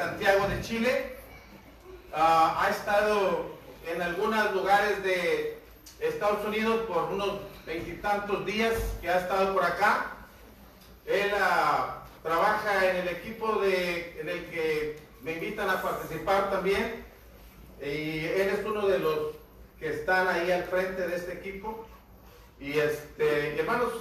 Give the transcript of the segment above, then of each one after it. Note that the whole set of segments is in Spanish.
Santiago de Chile. Ha estado en algunos lugares de Estados Unidos por unos 20 y tantos días que ha estado por acá. Él trabaja en el equipo en el que me invitan a participar también, y él es uno de los que están ahí al frente de este equipo. Y hermanos,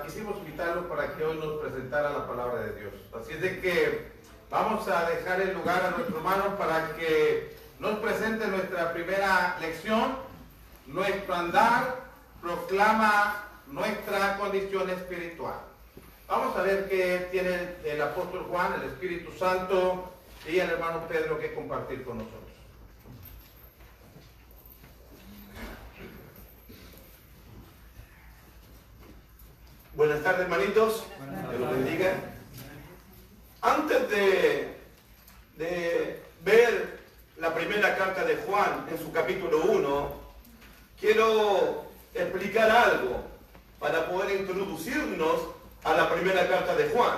quisimos invitarlo para que hoy nos presentara la palabra de Dios. Así es de que vamos a dejar el lugar a nuestro hermano para que nos presente nuestra primera lección. Nuestro andar proclama nuestra condición espiritual. Vamos a ver qué tiene el apóstol Juan, el Espíritu Santo y el hermano Pedro que compartir con nosotros. Buenas tardes, hermanitos. Dios los bendiga. Antes de ver la primera carta de Juan en su capítulo 1, quiero explicar algo para poder introducirnos a la primera carta de Juan.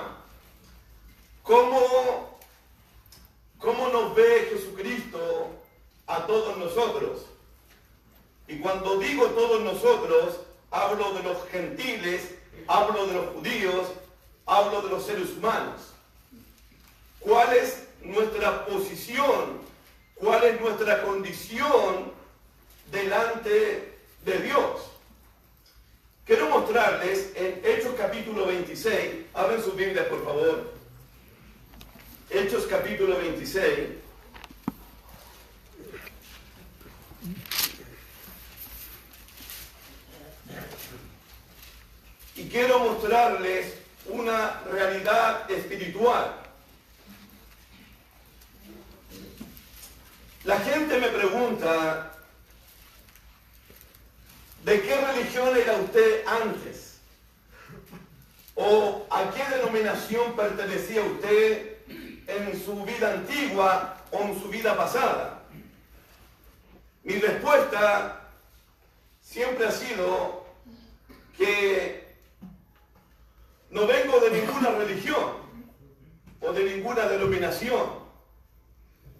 ¿Cómo nos ve Jesucristo a todos nosotros? Y cuando digo todos nosotros, hablo de los gentiles, hablo de los judíos, hablo de los seres humanos. ¿Cuál es nuestra posición? ¿Cuál es nuestra condición delante de Dios? Quiero mostrarles en Hechos capítulo 26, abren sus Biblias por favor. Hechos capítulo 26. Y quiero mostrarles una realidad espiritual. La gente me pregunta, ¿de qué religión era usted antes? ¿O a qué denominación pertenecía usted en su vida antigua o en su vida pasada? Mi respuesta siempre ha sido que no vengo de ninguna religión o de ninguna denominación.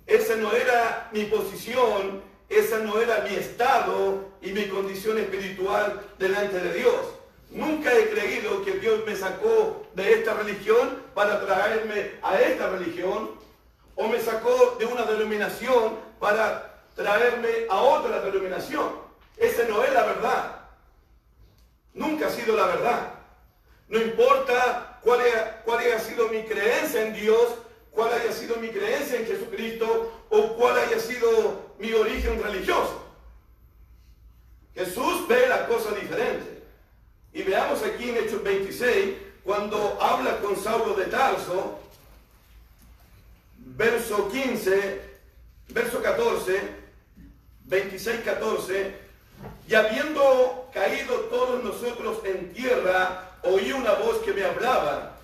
Esa no era mi posición, esa no era mi estado y mi condición espiritual delante de Dios. Nunca he creído que Dios me sacó de esta religión para traerme a esta religión, o me sacó de una denominación para traerme a otra denominación. Esa no es la verdad. Nunca ha sido la verdad. No importa cuál haya sido mi creencia en Dios, cuál haya sido mi creencia en Jesucristo o cuál haya sido mi origen religioso. Jesús ve la cosa diferente. Y veamos aquí en Hechos 26, cuando habla con Saulo de Tarso, verso 15, verso 14, 26, 14, y habiendo caído todos nosotros en tierra, oí una voz que me hablaba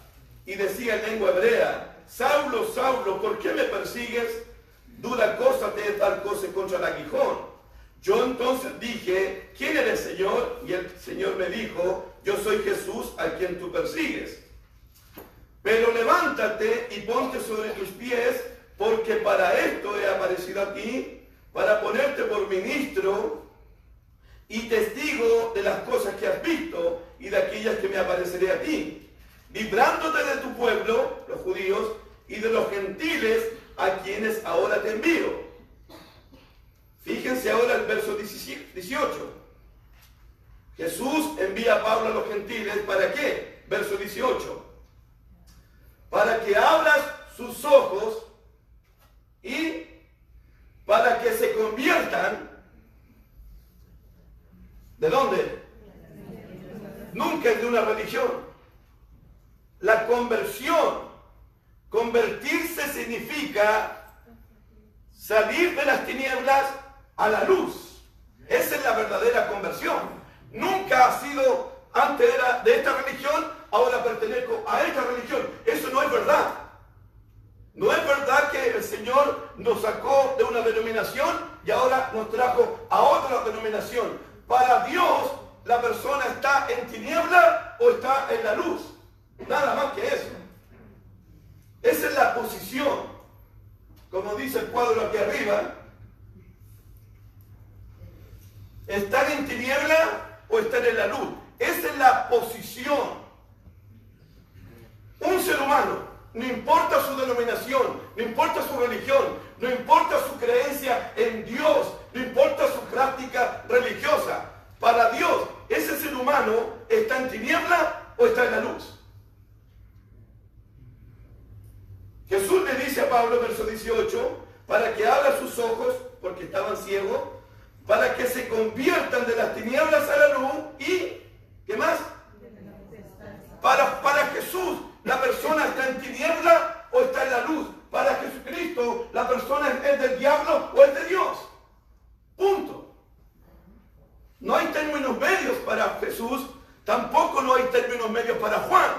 y decía en lengua hebrea: Saulo, Saulo, ¿por qué me persigues? Dura cosa te es dar cosa contra el aguijón. Yo entonces dije: ¿quién eres, Señor? Y el Señor me dijo: yo soy Jesús a quien tú persigues. Pero levántate y ponte sobre tus pies, porque para esto he aparecido a ti, para ponerte por ministro y testigo de las cosas que has visto y de aquellas que me apareceré a ti, librándote de tu pueblo, los judíos, y de los gentiles a quienes ahora te envío. Fíjense ahora el verso 18. Jesús envía a Pablo a los gentiles, ¿para qué? Verso 18. Para que abras sus ojos y para que se conviertan. ¿De dónde? Nunca es de una religión. La conversión, convertirse significa salir de las tinieblas a la luz. Esa es la verdadera conversión. Nunca ha sido, antes era de esta religión, ahora pertenezco a esta religión. Eso no es verdad. No es verdad que el Señor nos sacó de una denominación y ahora nos trajo a otra denominación. Para Dios, la persona está en tiniebla o está en la luz. Nada más que eso. Esa es la posición. como dice el cuadro aquí arriba, ¿están en tiniebla o están en la luz? Esa es la posición. Un ser humano, no importa su denominación, no importa su religión, no importa su creencia en Dios, no importa su práctica religiosa, para Dios, ese ser humano está en tiniebla o está en la luz. Jesús le dice a Pablo, verso 18, para que abra sus ojos, porque estaban ciegos, para que se conviertan de las tinieblas a la luz y, ¿qué más? Para Jesús, la persona está en tiniebla o está en la luz. Para Jesucristo, la persona es del diablo o es de Dios. Punto. No hay términos medios para Jesús, tampoco no hay términos medios para Juan.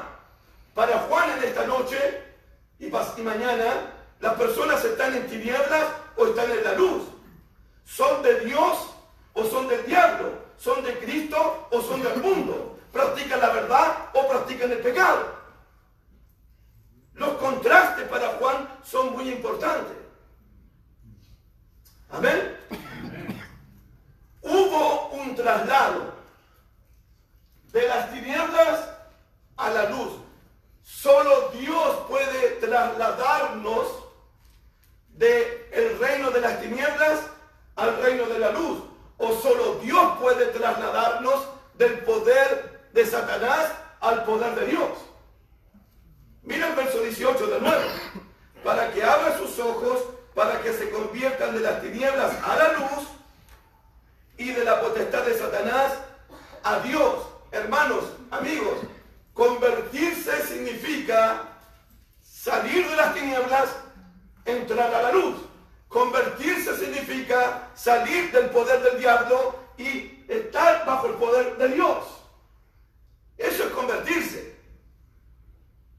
Para Juan en esta noche y mañana, las personas están en tinieblas o están en la luz. ¿Son de Dios o son del diablo? ¿Son de Cristo o son del mundo? ¿Practican la verdad o practican el pecado? Los contrastes para Juan son muy importantes. Amén. Hubo un traslado de las tinieblas a la luz. Solo Dios puede trasladarnos del reino de las tinieblas al reino de la luz. O solo Dios puede trasladarnos del poder de Satanás al poder de Dios. Mira el verso 18 de nuevo. Para que abra sus ojos, para que se conviertan de las tinieblas a la luz y de la potestad de Satanás a Dios. Hermanos, amigos, convertirse significa salir de las tinieblas, entrar a la luz. Convertirse significa salir del poder del diablo y estar bajo el poder de Dios. Eso es convertirse.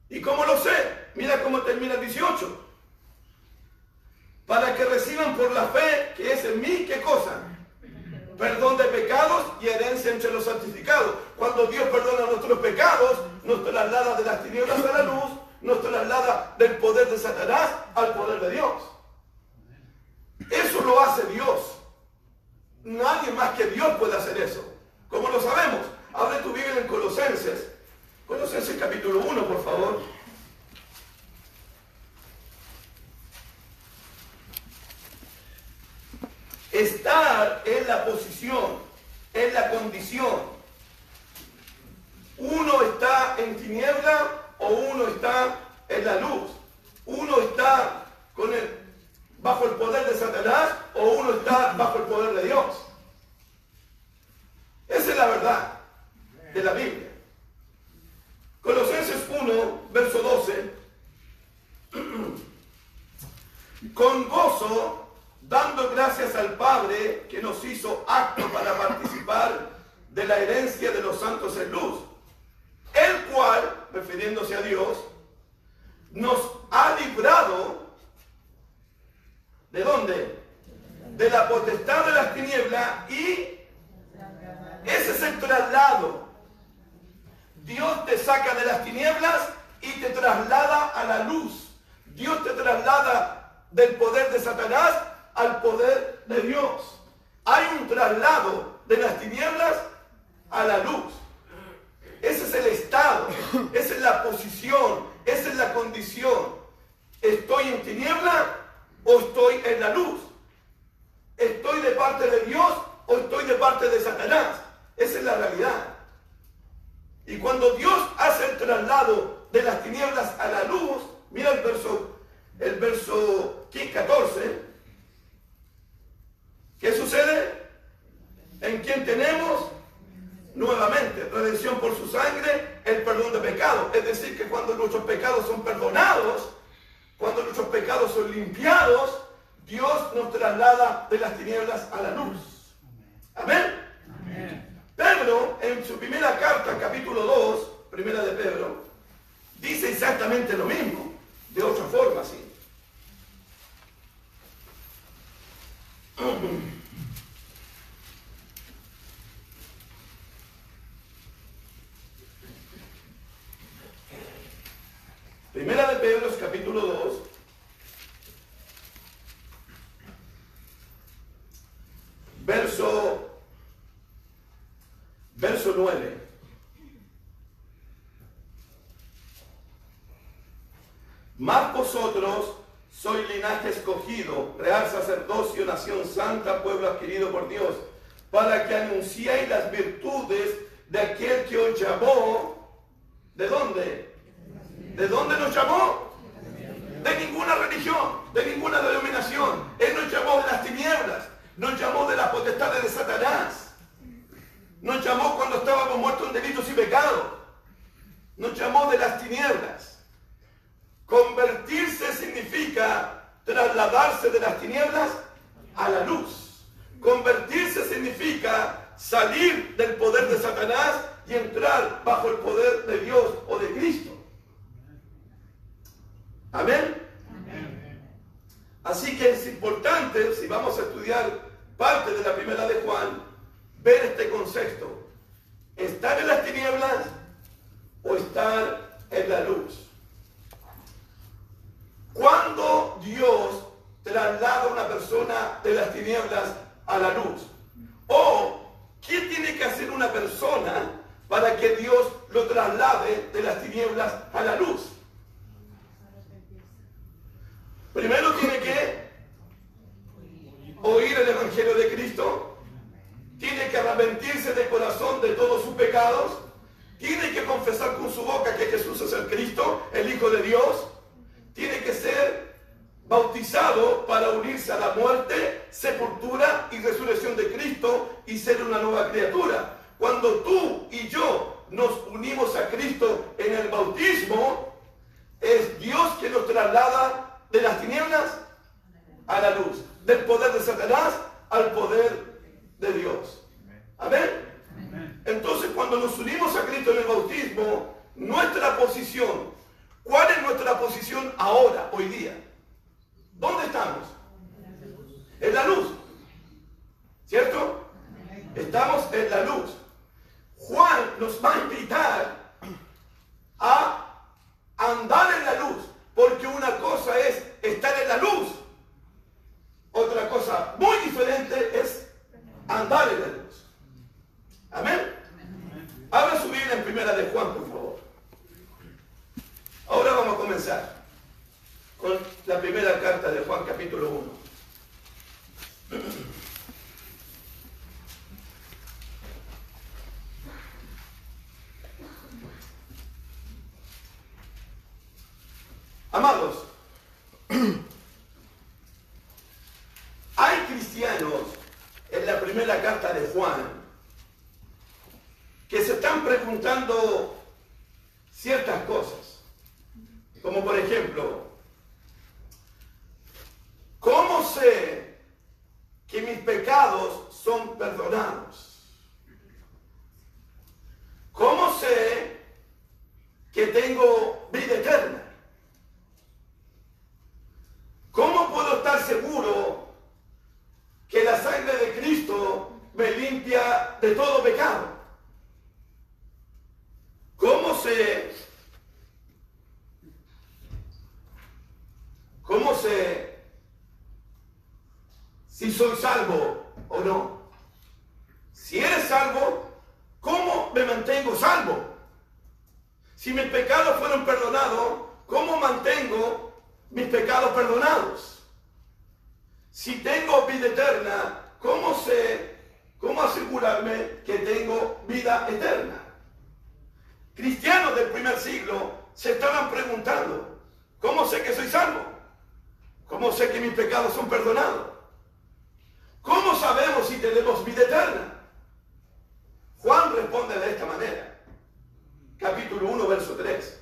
¿Y cómo lo sé? Mira cómo termina el 18. Para que reciban por la fe que es en mí, ¿qué cosa? Perdón de pecados y herencia entre los santificados. Cuando Dios perdona nuestros pecados, nos traslada de las tinieblas a la luz, nos traslada del poder de Satanás al poder de Dios. Eso lo hace Dios. Nadie más que Dios puede hacer eso. ¿Cómo lo sabemos? Abre tu Biblia en Colosenses. Colosenses capítulo 1, por favor. Estar en la posición, en la condición. Uno está en tiniebla o uno está en la luz. Uno está bajo el poder de Satanás o uno está bajo el poder de Dios. Esa es la verdad de la Biblia. Colosenses 1, verso 12. Con gozo, dando gracias al Padre que nos hizo aptos para participar de la herencia de los santos en luz, el cual, refiriéndose a Dios, nos ha librado, ¿de dónde? De la potestad de las tinieblas, y ese es el traslado. Dios te saca de las tinieblas y te traslada a la luz. Dios te traslada del poder de Satanás al poder de Dios. Hay un traslado de las tinieblas a la luz. Ese es el estado, esa es la posición, esa es la condición. ¿Estoy en tiniebla o estoy en la luz? ¿Estoy de parte de Dios o estoy de parte de Satanás? Esa es la realidad. Y cuando Dios hace el traslado de las tinieblas a la luz, mira el verso 14. ¿Qué sucede? ¿En quién tenemos? Nuevamente, redención por su sangre, el perdón de pecados. Es decir, que cuando nuestros pecados son perdonados, cuando nuestros pecados son limpiados, Dios nos traslada de las tinieblas a la luz. Amén. Amén. Pedro, en su primera carta, capítulo 2, primera de Pedro, dice exactamente lo mismo, de otra forma, sí. Primera de Pedro, capítulo 2, soy linaje escogido, real sacerdocio, nación santa, pueblo adquirido por Dios, para que anunciéis las virtudes de aquel que os llamó. ¿De dónde? ¿De dónde nos llamó? De ninguna religión, de ninguna denominación. Él nos llamó de las tinieblas, nos llamó de las potestades de Satanás, nos llamó cuando estábamos muertos en delitos y pecados, nos llamó de las tinieblas. Convertirse significa trasladarse de las tinieblas a la luz. Convertirse significa salir del poder de Satanás y entrar bajo el poder de Dios o de Cristo. Amén. Así que es importante, si vamos a estudiar parte de la primera de Juan, ver este concepto: estar en las tinieblas o estar en la luz. Cuando Dios traslada a una persona de las tinieblas a la luz, o ¿qué tiene que hacer una persona para que Dios lo traslade de las tinieblas a la luz? Primero tiene que oír el Evangelio de Cristo, tiene que arrepentirse de corazón de todos sus pecados, tiene que confesar con su boca que Jesús es el Cristo, el Hijo de Dios, tiene que ser bautizado para unirse a la muerte, sepultura y resurrección de Cristo y ser una nueva criatura. Cuando tú y yo nos unimos a Cristo en el bautismo, es Dios quien nos traslada de las tinieblas a la luz, del poder de Satanás al poder de Dios. Amén. Entonces, cuando nos unimos a Cristo en el bautismo, nuestra posición, ¿cuál es nuestra posición ahora, hoy día? ¿Dónde estamos? En la luz. ¿Cierto? Estamos en la luz. Juan nos va a invitar a andar en la luz, porque una cosa es estar en la luz, otra cosa muy diferente es andar en la luz. Amén. Abra su Biblia en primera de Juan, por favor. Ahora vamos a comenzar con la primera carta de Juan, capítulo 1. Amados, hay cristianos en la primera carta de Juan que se están preguntando ciertas cosas, como por ejemplo, ¿cómo sé que mis pecados son perdonados? ¿Cómo sé que tengo vida eterna? ¿Cómo puedo estar seguro que la sangre de Cristo me limpia de todo pecado? ¿Cómo sé si soy salvo o no? Si eres salvo, ¿cómo me mantengo salvo? Si mis pecados fueron perdonados, ¿cómo mantengo mis pecados perdonados? Si tengo vida eterna, ¿cómo asegurarme que tengo vida eterna? Cristianos del primer siglo se estaban preguntando, ¿cómo sé que soy salvo? ¿Cómo sé que mis pecados son perdonados? ¿Cómo sabemos si tenemos vida eterna? Juan responde de esta manera. Capítulo 1, verso 3.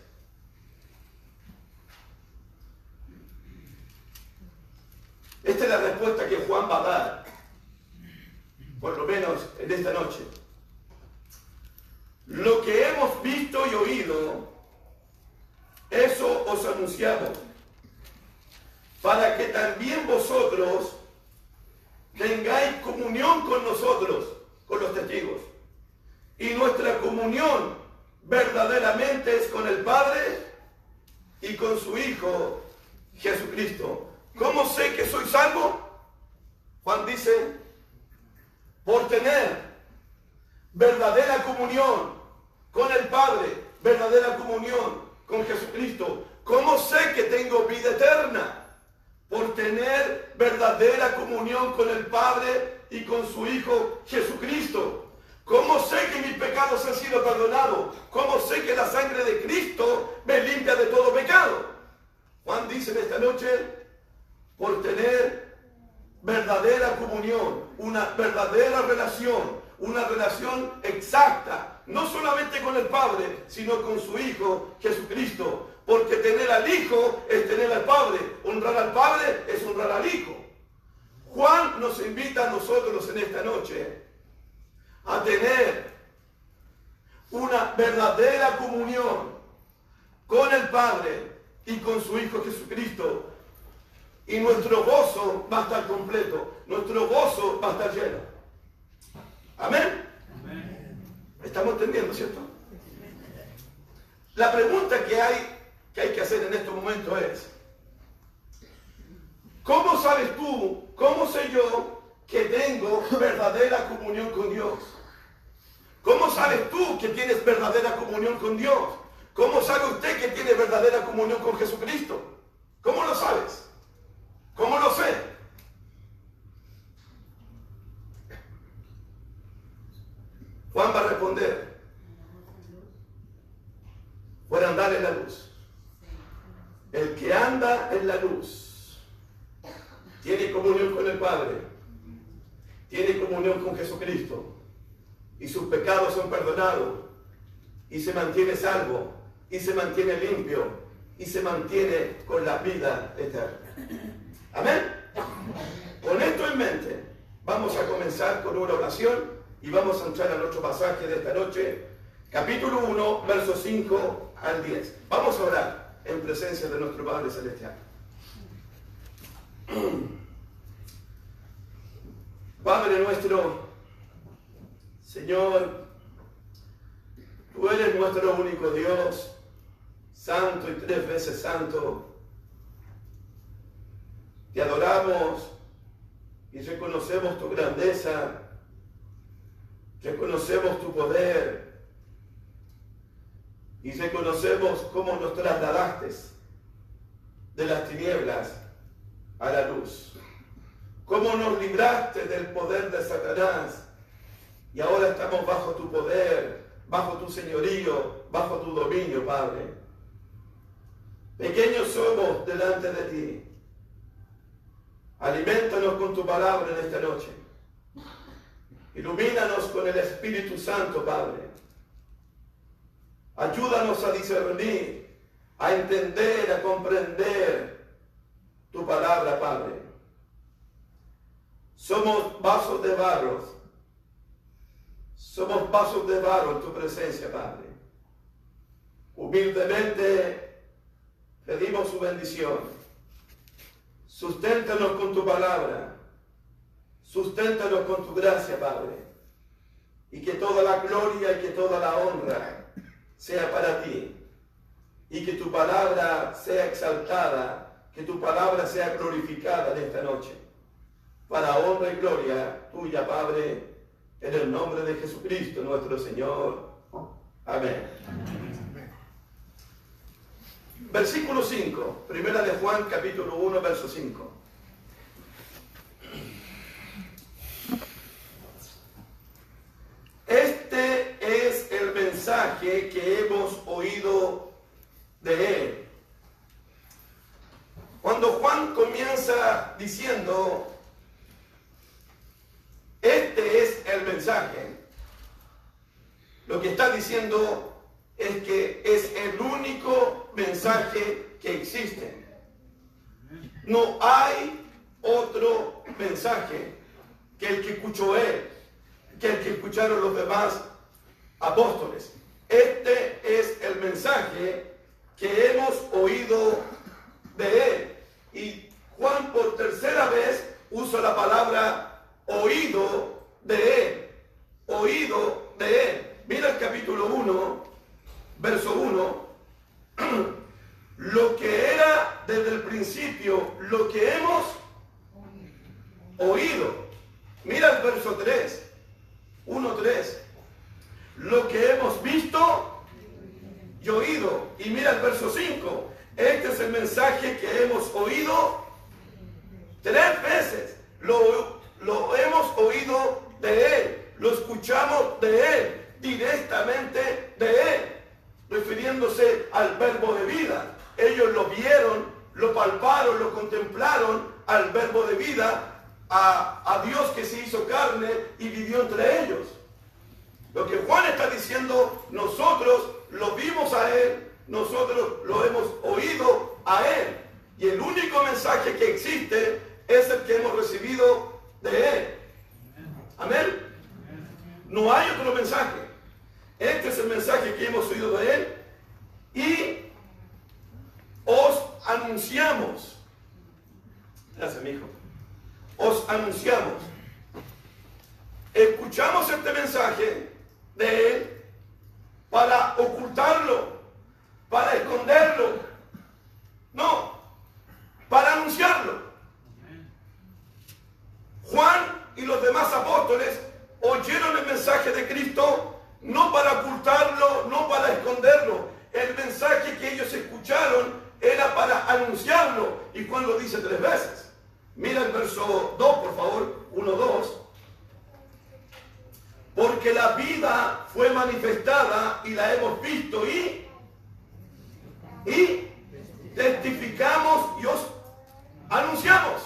Esta es la respuesta que Juan va a dar, por lo menos en esta noche. Lo que hemos visto y oído, eso os anunciamos, para que también vosotros tengáis comunión con nosotros, con los testigos. Y nuestra comunión verdaderamente es con el Padre y con su Hijo Jesucristo. ¿Cómo sé que soy salvo? Juan dice, por tener verdadera comunión con el Padre, verdadera comunión con Jesucristo. ¿Cómo sé que tengo vida eterna? por tener verdadera comunión con el Padre y con su Hijo Jesucristo. ¿Cómo sé que mis pecados han sido perdonados? ¿Cómo sé que la sangre de Cristo me limpia de todo pecado? Juan dice en esta noche, por tener verdadera comunión, una verdadera relación, una relación exacta, no solamente con el Padre, sino con su Hijo Jesucristo. Porque tener al Hijo es tener al Padre, honrar al Padre es honrar al Hijo. Juan nos invita a nosotros en esta noche a tener una verdadera comunión con el Padre y con su Hijo Jesucristo. Y nuestro gozo va a estar completo, nuestro gozo va a estar lleno. Amén. ¿Estamos entendiendo, cierto? La pregunta que hay que hacer en estos momentos es, ¿cómo sabes tú, cómo sé yo que tengo verdadera comunión con Dios? ¿Cómo sabes tú que tienes verdadera comunión con Dios? ¿Cómo sabe usted que tiene verdadera comunión con Jesucristo? ¿Cómo lo sabes? ¿Cómo lo sé? Juan va a responder, por andar en la luz. El que anda en la luz tiene comunión con el Padre, tiene comunión con Jesucristo, y sus pecados son perdonados, y se mantiene salvo, y se mantiene limpio, y se mantiene con la vida eterna. Amén. Con esto en mente, vamos a comenzar con una oración y vamos a entrar a nuestro pasaje de esta noche, capítulo 1, versos 5 al 10. Vamos a orar en presencia de nuestro Padre Celestial. Padre nuestro, Señor, tú eres nuestro único Dios, santo y 3 veces santo. Te adoramos y reconocemos tu grandeza, reconocemos tu poder y reconocemos cómo nos trasladaste de las tinieblas a la luz, cómo nos libraste del poder de Satanás y ahora estamos bajo tu poder, bajo tu señorío, bajo tu dominio, Padre. Pequeños somos delante de ti. Aliméntanos con tu palabra en esta noche. Ilumínanos con el Espíritu Santo, Padre. Ayúdanos a discernir, a entender, a comprender tu palabra, Padre. Somos vasos de barro. Somos vasos de barro en tu presencia, Padre. Humildemente pedimos su bendición. Susténtanos con tu palabra, susténtanos con tu gracia, Padre, y que toda la gloria y que toda la honra sea para ti, y que tu palabra sea exaltada, que tu palabra sea glorificada en esta noche, para honra y gloria tuya, Padre, en el nombre de Jesucristo nuestro Señor. Amén. Versículo 5, primera de Juan, capítulo 1, verso 5. Este es el mensaje que hemos oído de él. Cuando Juan comienza diciendo, este es el mensaje, lo que está diciendo es que es el único mensaje que existe. No hay otro mensaje que el que escuchó él, que el que escucharon los demás apóstoles. Este es el mensaje que hemos oído de él. Y Juan por tercera vez usa la palabra oído de él. Oído de él. Mira el capítulo 1. Verso 1, lo que era desde el principio, lo que hemos oído. Mira el verso 3, 1:3, lo que hemos visto y oído. Y mira el verso 5, este es el mensaje que hemos oído lo hemos oído de Él, lo escuchamos de Él, directamente de Él, refiriéndose al verbo de vida. Ellos lo vieron, lo palparon, lo contemplaron, al verbo de vida, a Dios que se hizo carne y vivió entre ellos. Lo que Juan está diciendo, nosotros lo vimos a Él, nosotros lo hemos oído a Él. Y el único mensaje que existe es el que hemos recibido de Él. Amén. No hay otro mensaje. Este es el mensaje que hemos oído de Él. Y os anunciamos. Gracias, mi hijo. Os anunciamos. Escuchamos este mensaje de Él para ocultarlo, para esconderlo. No, para anunciarlo. Juan y los demás apóstoles oyeron el mensaje de Cristo no para ocultarlo, no para esconderlo. El mensaje que ellos escucharon era para anunciarlo. ¿Y Juan lo dice 3 veces? Mira el verso 2, por favor, 1, 2. Porque la vida fue manifestada y la hemos visto y testificamos y os anunciamos.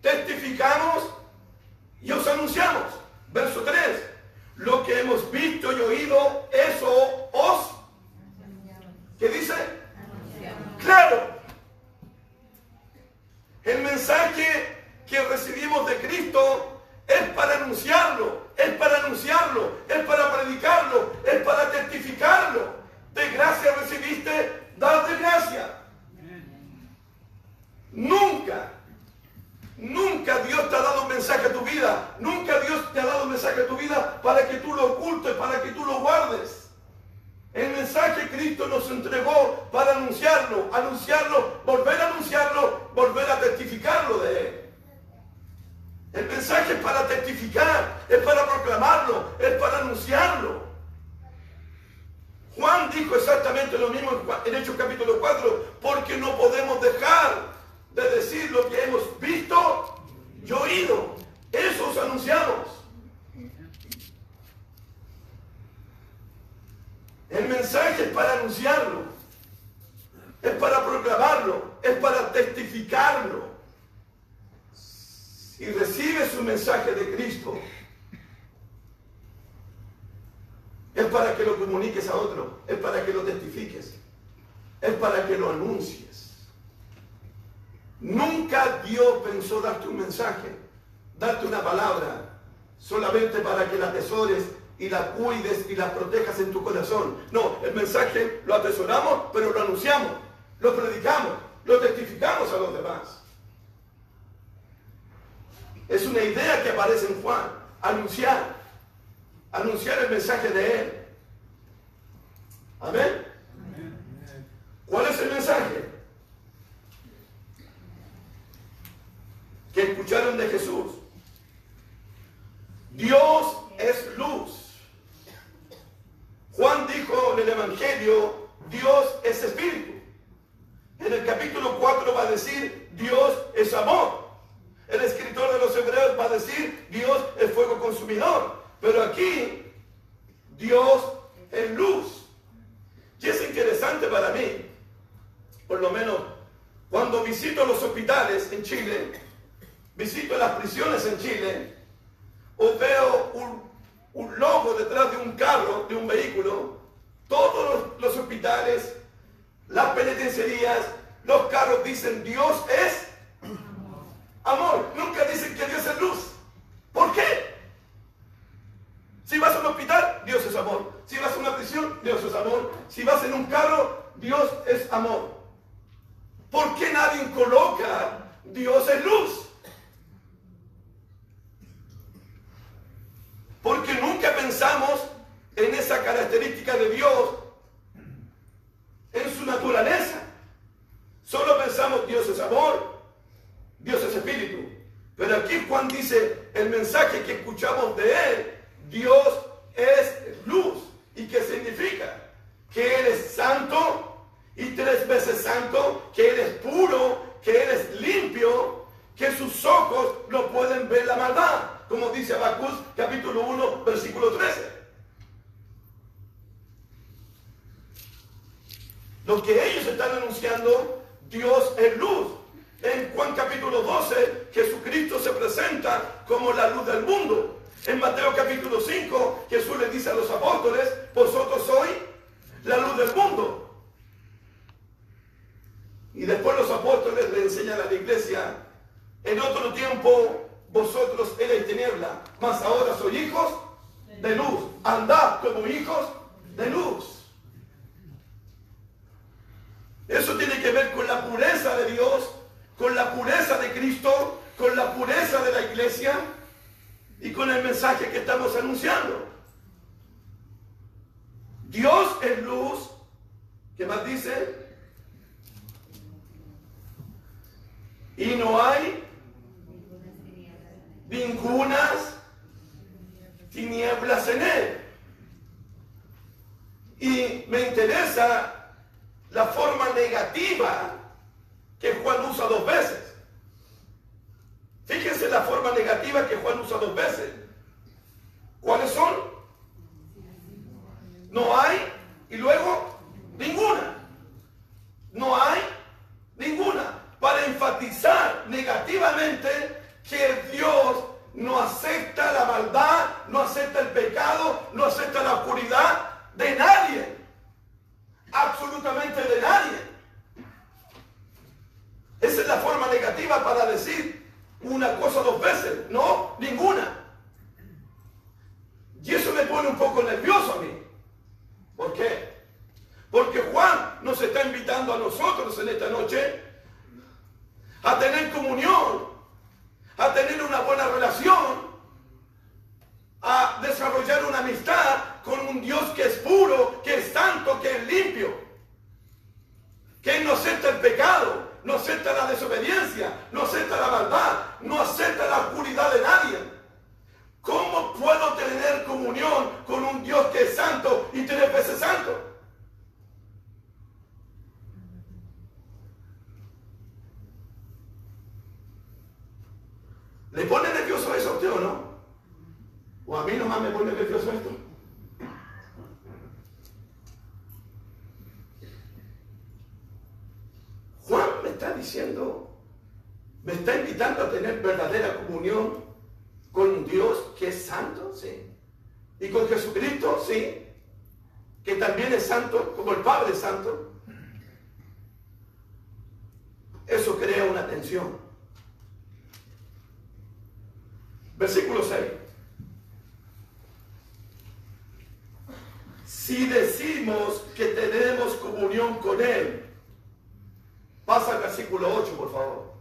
Testificamos y os anunciamos. Verso 3. Lo que hemos visto y oído, eso os... ¿Qué dice? Claro. El mensaje que recibimos de Cristo es para anunciarlo, es para anunciarlo, es para predicarlo, es para testificarlo. De gracia recibiste, dad de gracia. Nunca Dios te ha dado un mensaje a tu vida. Nunca Dios te ha dado un mensaje a tu vida para que tú lo ocultes, para que tú lo guardes. El mensaje Cristo nos entregó para anunciarlo, volver a anunciarlo, volver a testificarlo de Él. El mensaje es para testificar, es para proclamarlo, es para anunciarlo. Juan dijo exactamente lo mismo en Hechos capítulo 4, porque no podemos dejar de decir lo que hemos visto y oído. Eso os anunciamos. El mensaje es para anunciarlo, es para proclamarlo, es para testificarlo. Si recibes un mensaje de Cristo, es para que lo comuniques a otro, es para que lo testifiques, es para que lo anuncies. Nunca Dios pensó darte un mensaje, darte una palabra, solamente para que la atesores y la cuides y la protejas en tu corazón. No, el mensaje lo atesoramos, pero lo anunciamos, lo predicamos, lo testificamos a los demás. Es una idea que aparece en Juan, anunciar el mensaje de Él. Amén. ¿Cuál es el mensaje? Que escucharon de Jesús. Dios es luz. Juan dijo en el Evangelio, Dios es espíritu. En el capítulo 4 va a decir, Dios es amor. El escritor de los Hebreos va a decir, Dios es fuego consumidor. Pero aquí, Dios es luz. Y es interesante para mí, por lo menos, cuando visito los hospitales en Chile, visito las prisiones en Chile, o veo un logo detrás de un carro, de un vehículo, todos los hospitales, las penitenciarías, los carros dicen Dios es amor. Nunca dicen que Dios es luz. ¿Por qué? Si vas a un hospital, Dios es amor. Si vas a una prisión, Dios es amor. Si vas en un carro, Dios es amor. ¿Por qué nadie coloca Dios es luz? Porque nunca pensamos en esa característica de Dios, en su naturaleza. Solo pensamos Dios es amor, Dios es espíritu. Pero aquí Juan dice, el mensaje que escuchamos de Él, Dios es luz. ¿Y qué significa? Que Él es santo y 3 veces santo, que Él es puro, que Él es limpio, que sus ojos ojos no pueden ver la maldad, como dice Habacuc capítulo 1, versículo 13. Lo que ellos están anunciando, Dios es luz. En Juan capítulo 12, Jesucristo se presenta como la luz del mundo. En Mateo capítulo 5, Jesús le dice a los apóstoles, vosotros sois la luz del mundo. Y después los apóstoles le enseñan a la iglesia, en otro tiempo vosotros erais tiniebla, mas ahora sois hijos de luz. Andad como hijos de luz. Eso tiene que ver con la pureza de Dios, con la pureza de Cristo, con la pureza de la iglesia y con el mensaje que estamos anunciando. Dios es luz. ¿Qué más dice? Y no hay ningunas tinieblas en él. Y me interesa la forma negativa que Juan usa 2 veces. Fíjense la forma negativa que Juan usa 2 veces. ¿Cuáles son? No hay, y luego ninguna. No hay ninguna. Para enfatizar negativamente que Dios no acepta la maldad, no acepta el pecado, no acepta la oscuridad de nadie. Absolutamente de nadie. Esa es la forma negativa para decir una cosa 2 veces. No, ninguna. Y eso me pone un poco nervioso a mí. ¿Por qué? Porque Juan nos está invitando a nosotros en esta noche a tener comunión, a tener una buena relación, a desarrollar una amistad con un Dios que es puro, que es santo, que es limpio, que no acepta el pecado, no acepta la desobediencia, no acepta la maldad, no acepta la oscuridad de nadie. ¿Cómo puedo tener comunión con un Dios que es santo y 3 veces santo? ¿Le pone nervioso eso a usted o no? ¿O a mí nomás me pone nervioso esto? Juan me está diciendo, me está invitando a tener verdadera comunión con un Dios que es santo, sí. Y con Jesucristo, sí. Que también es santo, como el Padre es santo. Eso crea una tensión. Versículo 6. Si decimos que tenemos comunión con Él, pasa al versículo 8, por favor.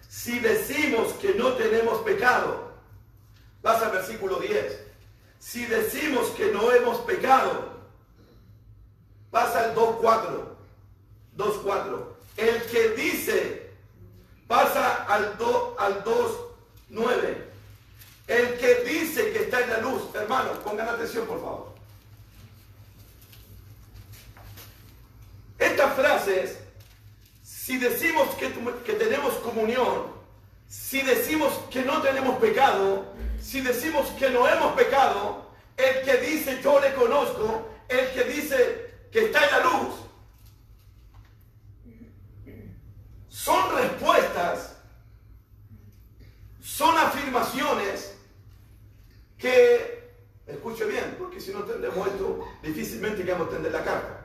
Si decimos que no tenemos pecado, pasa al versículo 10. Si decimos que no hemos pecado, pasa al 2.4. 2.4. El que dice, pasa al 2.9. El que dice que está en la luz, hermanos, pongan atención por favor. Estas frases, si decimos que tenemos comunión, si decimos que no tenemos pecado, si decimos que no hemos pecado, el que dice yo le conozco, el que dice que está en la luz, son respuestas, son afirmaciones que, escuche bien, porque si no entendemos esto, difícilmente vamos a entender la carta.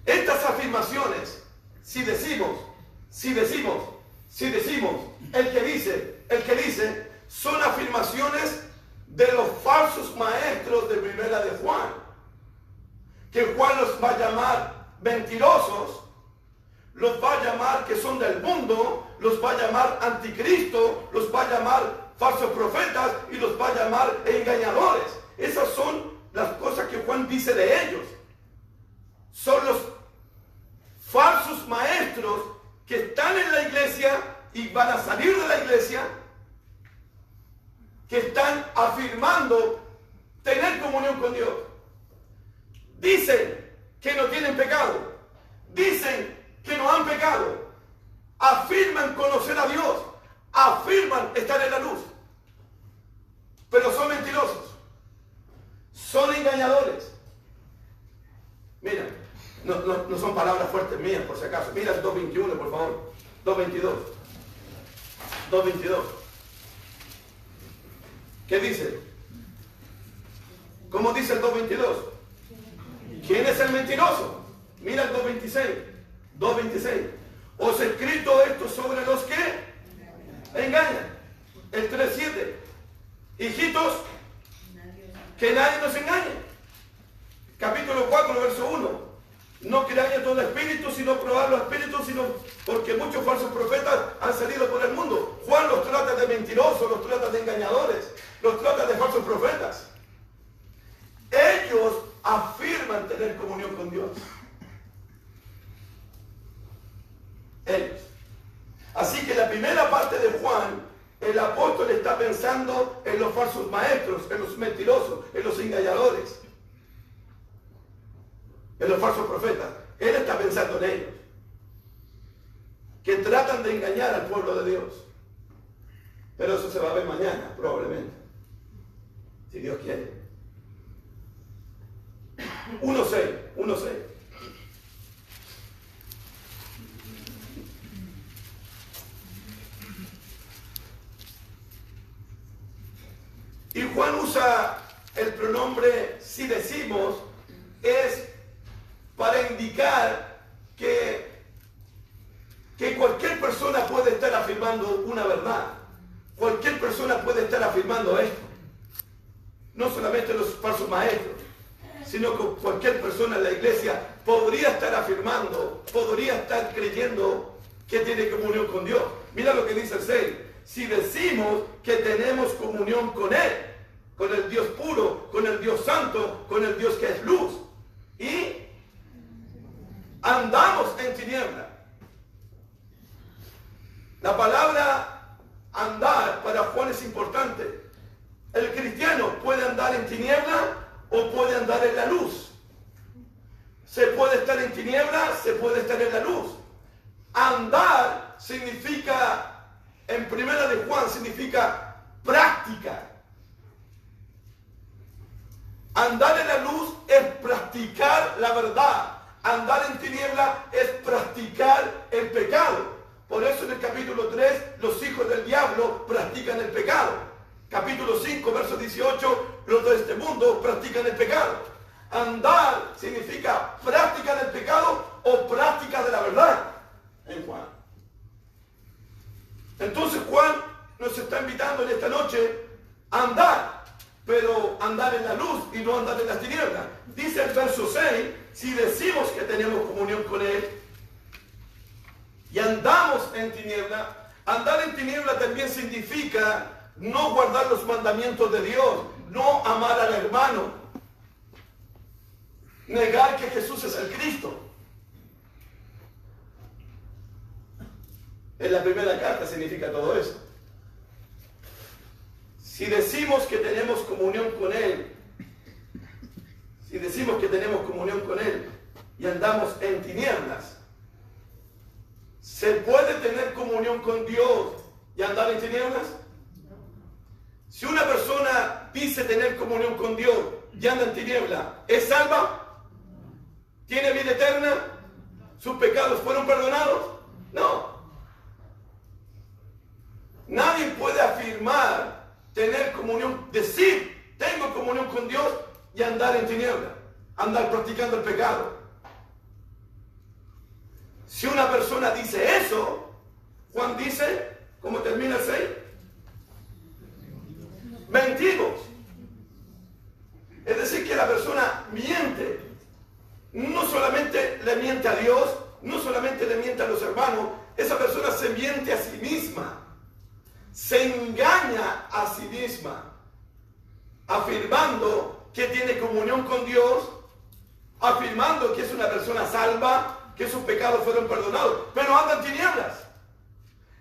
Estas afirmaciones, si decimos, el que dice, son afirmaciones de los falsos maestros de Primera de Juan, que Juan los va a llamar mentirosos, los va a llamar que son del mundo, los va a llamar anticristo, los va a llamar falsos profetas y los va a llamar engañadores. Esas son las cosas que Juan dice de ellos. Son los falsos maestros que están en la iglesia y van a salir de la iglesia, que están afirmando tener comunión con Dios. Dicen que no tienen pecado, dicen que no han pecado, afirman conocer a Dios, afirman estar en la luz, pero son mentirosos, son engañadores. Mira, no son palabras fuertes mías, por si acaso. Mira el 2.21, por favor. 2.22. 2.22. ¿Qué dice? ¿Cómo dice el 2.22? ¿Quién es el mentiroso? Mira el 2.26. 2.26. Os he escrito esto sobre los que engañan. El 3.7. Hijitos, que nadie nos engañe. Capítulo 4, verso 1. No creáis en todo espíritu, sino probar los espíritus, sino porque muchos falsos profetas han salido por el mundo. Juan los trata de mentirosos, los trata de engañadores, los trata de falsos profetas. Ellos afirman tener comunión con Dios. Ellos. Así que la primera parte de Juan, el apóstol está pensando en los falsos maestros, en los mentirosos, en los engañadores, en los falsos profetas. Él está pensando en ellos, que tratan de engañar al pueblo de Dios. Pero eso se va a ver mañana, probablemente, si Dios quiere. 1.6. Y Juan usa el pronombre si decimos, es para indicar que cualquier persona puede estar afirmando una verdad. Cualquier persona puede estar afirmando esto. No solamente los falsos maestros, sino que cualquier persona en la iglesia podría estar afirmando, podría estar creyendo que tiene comunión con Dios. Mira lo que dice el 6. Si decimos que tenemos comunión con Él, con el Dios puro, con el Dios santo, con el Dios que es luz, y andamos en tiniebla. La palabra andar para Juan es importante. El cristiano puede andar en tiniebla o puede andar en la luz. Se puede estar en tiniebla, se puede estar en la luz. Andar significa, en primera de Juan, significa práctica. Andar en la luz es practicar la verdad. Andar en tiniebla es practicar el pecado. Por eso en el capítulo 3, los hijos del diablo practican el pecado. Capítulo 5, verso 18, los de este mundo practican el pecado. Andar significa práctica del pecado o práctica de la verdad en Juan. Entonces Juan nos está invitando en esta noche a andar, pero andar en la luz y no andar en las tinieblas. Dice el verso 6, si decimos que tenemos comunión con Él y andamos en tiniebla, andar en tiniebla también significa no guardar los mandamientos de Dios, no amar al hermano, negar que Jesús es el Cristo. En la primera carta significa todo eso. Si decimos que tenemos comunión con Él, si decimos que tenemos comunión con Él y andamos en tinieblas, ¿se puede tener comunión con Dios y andar en tinieblas? Si una persona dice tener comunión con Dios y anda en tiniebla, ¿es salva? ¿Tiene vida eterna? ¿Sus pecados fueron perdonados? No. Nadie puede afirmar tener comunión, decir tengo comunión con Dios y andar en tiniebla, andar practicando el pecado. Si una persona dice eso, Juan dice, ¿cómo termina el 6? Mentimos. Es decir, que la persona miente. No solamente le miente a Dios, no solamente le miente a los hermanos, esa persona se miente a sí misma. Se engaña a sí misma, afirmando que tiene comunión con Dios, afirmando que es una persona salva, que sus pecados fueron perdonados, pero anda en tinieblas.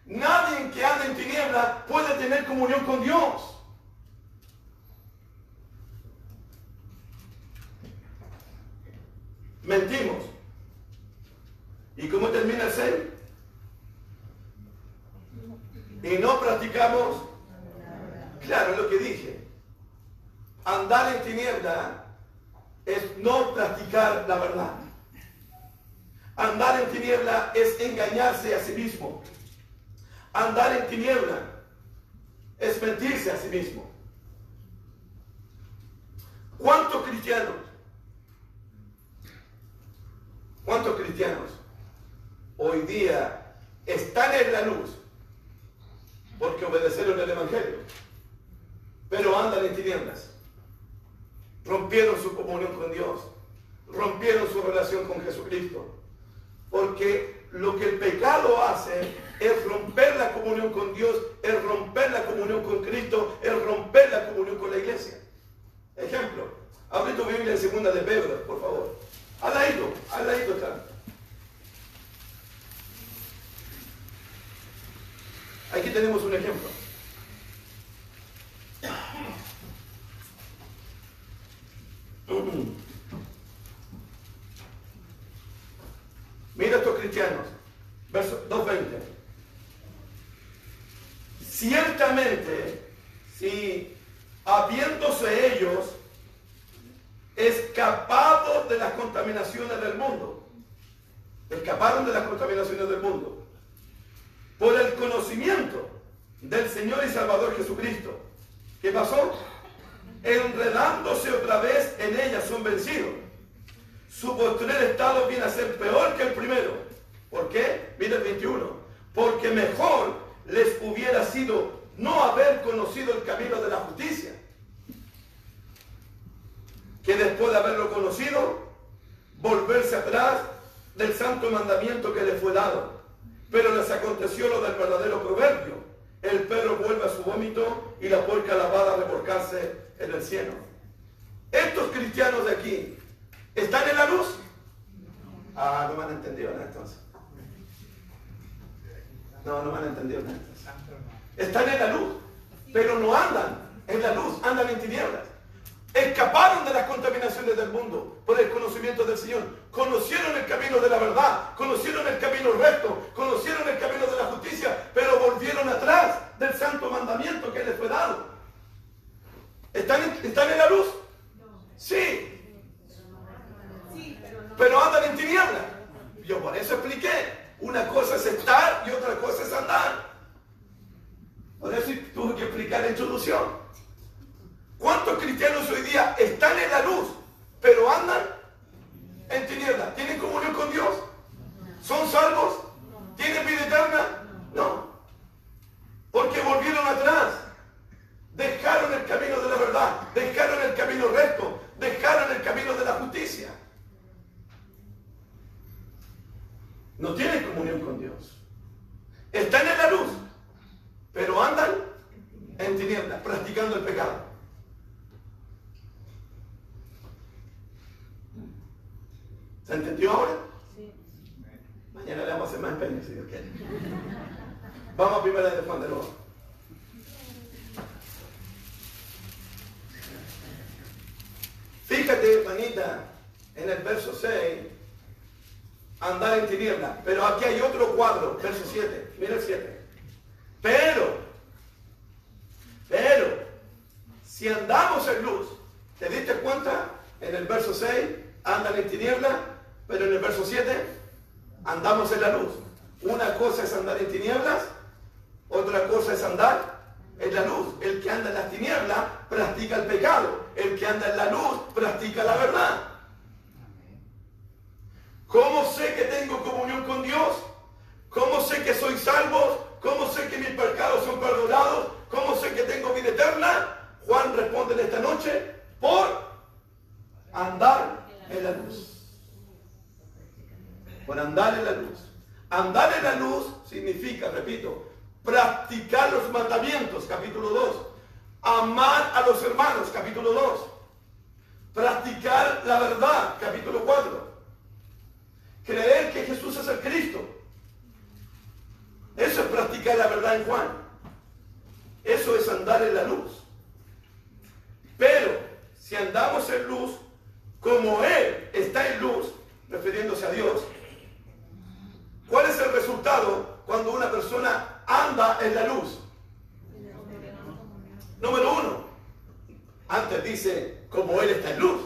Nadie que anda en tinieblas puede tener comunión con Dios. Mentimos. ¿Y cómo termina el 6? y no practicamos, claro, es lo que dije. Andar en tiniebla es no practicar la verdad. Andar en tiniebla es engañarse a sí mismo. Andar en tiniebla es mentirse a sí mismo. ¿Cuántos cristianos hoy día están en la luz porque obedecieron el Evangelio, pero andan en tinieblas? Rompieron su comunión con Dios, rompieron su relación con Jesucristo, porque lo que el pecado hace es romper la comunión con Dios, es romper la comunión con Cristo, es romper la comunión con la iglesia. Ejemplo, abre tu Biblia en 2 de Pedro, por favor. Al ladito está. Aquí tenemos un ejemplo. Mira estos cristianos, verso 2:20. Ciertamente, si habiéndose ellos escapado de las contaminaciones del mundo, escaparon de las contaminaciones del mundo, por el conocimiento del Señor y Salvador Jesucristo, ¿qué pasó? Enredándose otra vez en ellas son vencidos. Su postrer estado viene a ser peor que el primero. ¿Por qué? Mira el 21. Porque mejor les hubiera sido no haber conocido el camino de la justicia, que después de haberlo conocido, volverse atrás del santo mandamiento que les fue dado. Pero les aconteció lo del verdadero proverbio: el perro vuelve a su vómito y la puerca lavada a revolcarse en el cielo. Estos cristianos de aquí, ¿están en la luz? No me han entendido nada entonces. No me han entendido nada entonces. Están en la luz, pero no andan en la luz, andan en tinieblas. Escaparon de las contaminaciones del mundo por el conocimiento del Señor. Conocieron el camino de la verdad, conocieron el camino recto, conocieron el camino de la justicia, pero volvieron atrás del santo mandamiento que les fue dado. ¿Están en la luz? Sí. Pero andan en tinieblas. Yo por eso expliqué. Una cosa es estar y otra cosa es andar. Por eso tuve que explicar la introducción. ¿Cuántos cristianos hoy día están en la luz, pero andan en tinieblas? ¿Tienen comunión con Dios? ¿Son salvos? ¿Tienen vida eterna? No. Porque volvieron atrás. Dejaron el camino de la verdad. Dejaron el camino recto. Dejaron el camino de la justicia. No tienen comunión con Dios. Están en la luz, pero andan en tinieblas, practicando el pecado. ¿Se entendió ahora? Sí. Mañana le vamos a hacer más empeño, si Dios quiere. Vamos a primera de Juan de nuevo. Fíjate, manita, en el verso 6, andar en tinieblas. Pero aquí hay otro cuadro, verso 7. Mira el 7. Pero, si andamos en luz, ¿te diste cuenta? En el verso 6, andan en tinieblas, pero en el verso 7, andamos en la luz. Una cosa es andar en tinieblas, otra cosa es andar en la luz. El que anda en las tinieblas practica el pecado. El que anda en la luz practica la verdad. ¿Cómo sé que tengo comunión con Dios? ¿Cómo sé que soy salvo? ¿Cómo sé que mis pecados son perdonados? ¿Cómo sé que tengo vida eterna? Juan responde en esta noche: por andar en la luz. Por andar en la luz. Andar en la luz significa, repito, practicar los mandamientos, capítulo 2. Amar a los hermanos, capítulo 2. Practicar la verdad, capítulo 4. Creer que Jesús es el Cristo. Eso es practicar la verdad en Juan. Eso es andar en la luz. Pero si andamos en luz, como Él está en luz, refiriéndose a Dios, ¿cuál es el resultado cuando una persona anda en la luz? Número uno, antes dice, como Él está en luz.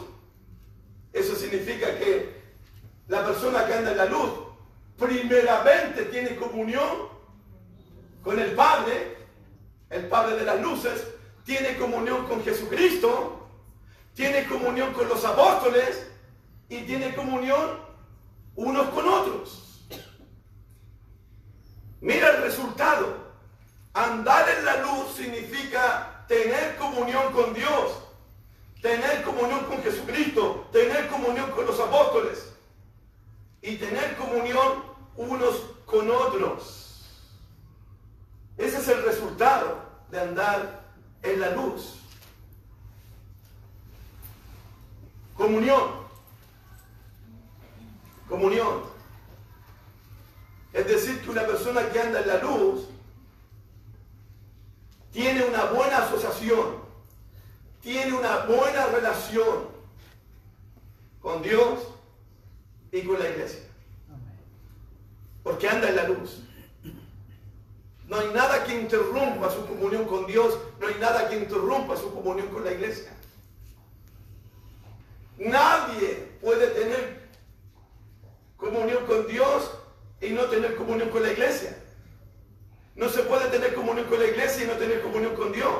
Eso significa que la persona que anda en la luz, primeramente tiene comunión con el Padre de las luces, tiene comunión con Jesucristo, tiene comunión con los apóstoles y tiene comunión unos con otros. Mira el resultado. Andar en la luz significa tener comunión con Dios, tener comunión con Jesucristo, tener comunión con los apóstoles y tener comunión unos con otros. Ese es el resultado de andar en la luz. Comunión. Comunión. Es decir, que una persona que anda en la luz tiene una buena asociación, tiene una buena relación con Dios y con la iglesia. Porque anda en la luz. No hay nada que interrumpa su comunión con Dios, no hay nada que interrumpa su comunión con la iglesia. Nadie puede tener comunión con Dios y no tener comunión con la iglesia. No se puede tener comunión con la iglesia y no tener comunión con Dios.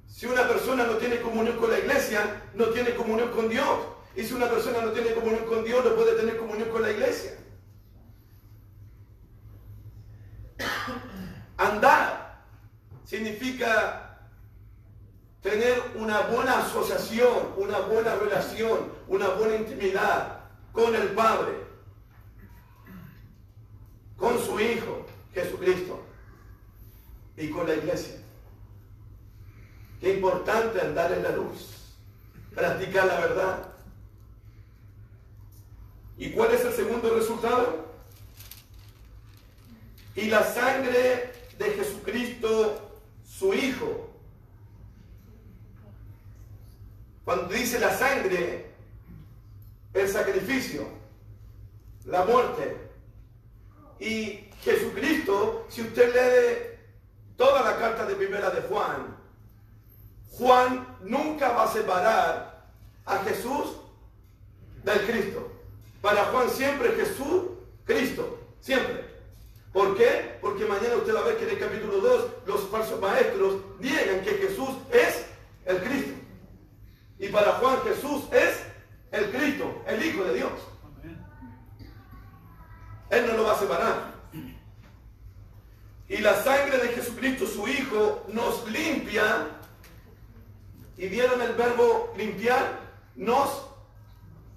Si una persona no tiene comunión con la iglesia, no tiene comunión con Dios. Y si una persona no tiene comunión con Dios, no puede tener comunión con la iglesia. Andar significa tener una buena asociación, una buena relación, una buena intimidad con el Padre, con su Hijo, Jesucristo, y con la iglesia. Qué importante andar en la luz, practicar la verdad. ¿Y cuál es el segundo resultado? Y la sangre de Jesucristo, su Hijo. Cuando dice la sangre, el sacrificio, la muerte. Y Jesucristo, si usted lee toda la carta de primera de Juan, Juan nunca va a separar a Jesús del Cristo. Para Juan siempre Jesús, Cristo, siempre. ¿Por qué? Porque mañana usted va a ver que en el capítulo 2 los falsos maestros niegan que Jesús es el Cristo. Y para Juan Jesús es el Cristo, el Hijo de Dios. Él no lo va a separar. Y la sangre de Jesucristo, su Hijo, nos limpia. ¿Y vieron el verbo limpiar? Nos.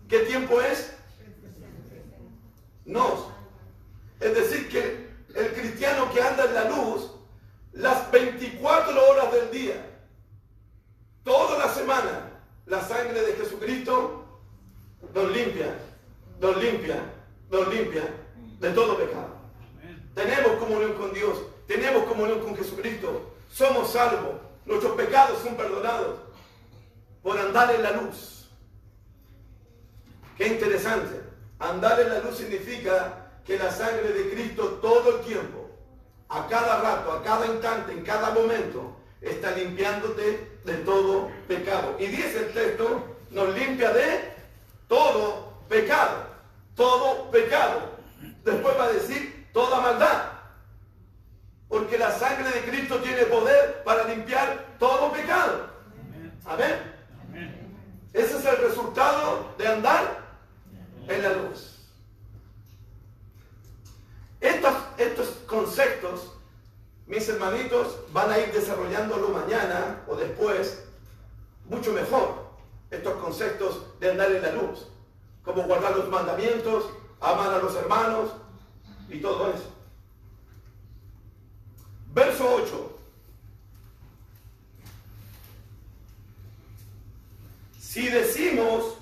¿Qué tiempo es? Nos. Es decir, que el cristiano que anda en la luz, las 24 horas del día, toda la semana, la sangre de Jesucristo nos limpia, nos limpia, nos limpia de todo pecado. Tenemos comunión con Dios, tenemos comunión con Jesucristo, somos salvos, nuestros pecados son perdonados por andar en la luz. Qué interesante. Andar en la luz significa que la sangre de Cristo todo el tiempo, a cada rato, a cada instante, en cada momento, está limpiándote de todo pecado. Y dice el texto, nos limpia de todo pecado. Todo pecado. Después va a decir toda maldad. Porque la sangre de Cristo tiene poder para limpiar todo pecado. Amén. Ese es el resultado de andar en la luz. Estos conceptos, mis hermanitos, van a ir desarrollándolo mañana o después, mucho mejor. Estos conceptos de andar en la luz, como guardar los mandamientos, amar a los hermanos y todo eso. Verso 8. Si decimos,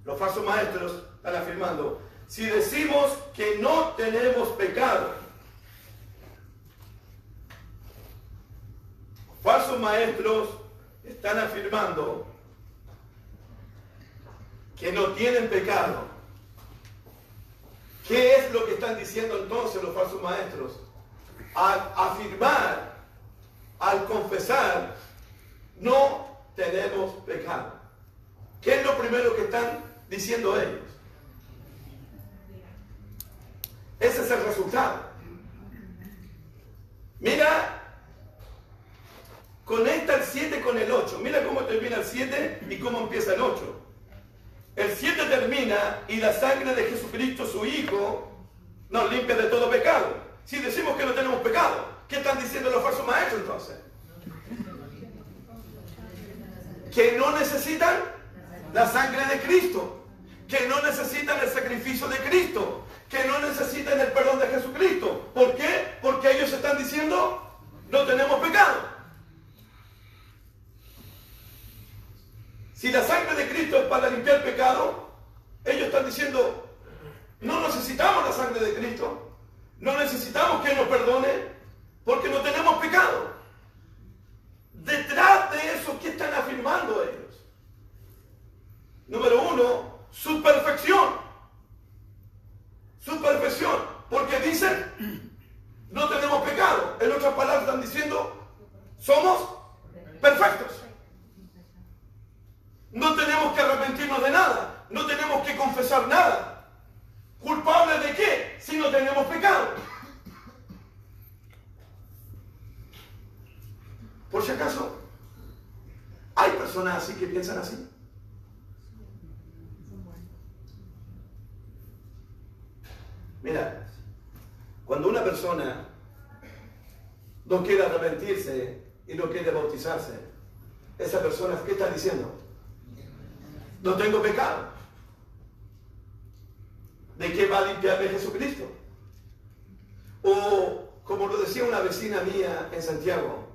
los falsos maestros están afirmando, si decimos que no tenemos pecado, falsos maestros están afirmando que no tienen pecado. ¿Qué es lo que están diciendo entonces los falsos maestros? al afirmar, al confesar, no tenemos pecado. ¿Qué es lo primero que están diciendo ellos? Ese es el resultado. Mira, conecta el 7 con el 8. Mira cómo termina el 7 y cómo empieza el 8. El 7 termina y la sangre de Jesucristo, su Hijo, nos limpia de todo pecado. Si decimos que no tenemos pecado, ¿qué están diciendo los falsos maestros entonces? Que no necesitan la sangre de Cristo, que no necesitan el sacrificio de Cristo, que no necesitan el perdón de Jesucristo. ¿Por qué? Porque ellos están diciendo, no tenemos pecado. Si la sangre de Cristo es para limpiar pecado, ellos están diciendo, no necesitamos la sangre de Cristo, no necesitamos que nos perdone, porque no tenemos pecado. Detrás de eso, ¿qué están afirmando ellos? Número uno, su perfección. Su perfección, porque dicen, no tenemos pecado. En otras palabras están diciendo, somos perfectos. No tenemos que arrepentirnos de nada, no tenemos que confesar nada. ¿Culpables de qué? Si no tenemos pecado. Por si acaso, hay personas así que piensan así. Mira, cuando una persona no quiere arrepentirse y no quiere bautizarse, esa persona, ¿qué está diciendo? No tengo pecado. ¿De qué va a limpiarme Jesucristo? O, como lo decía una vecina mía en Santiago,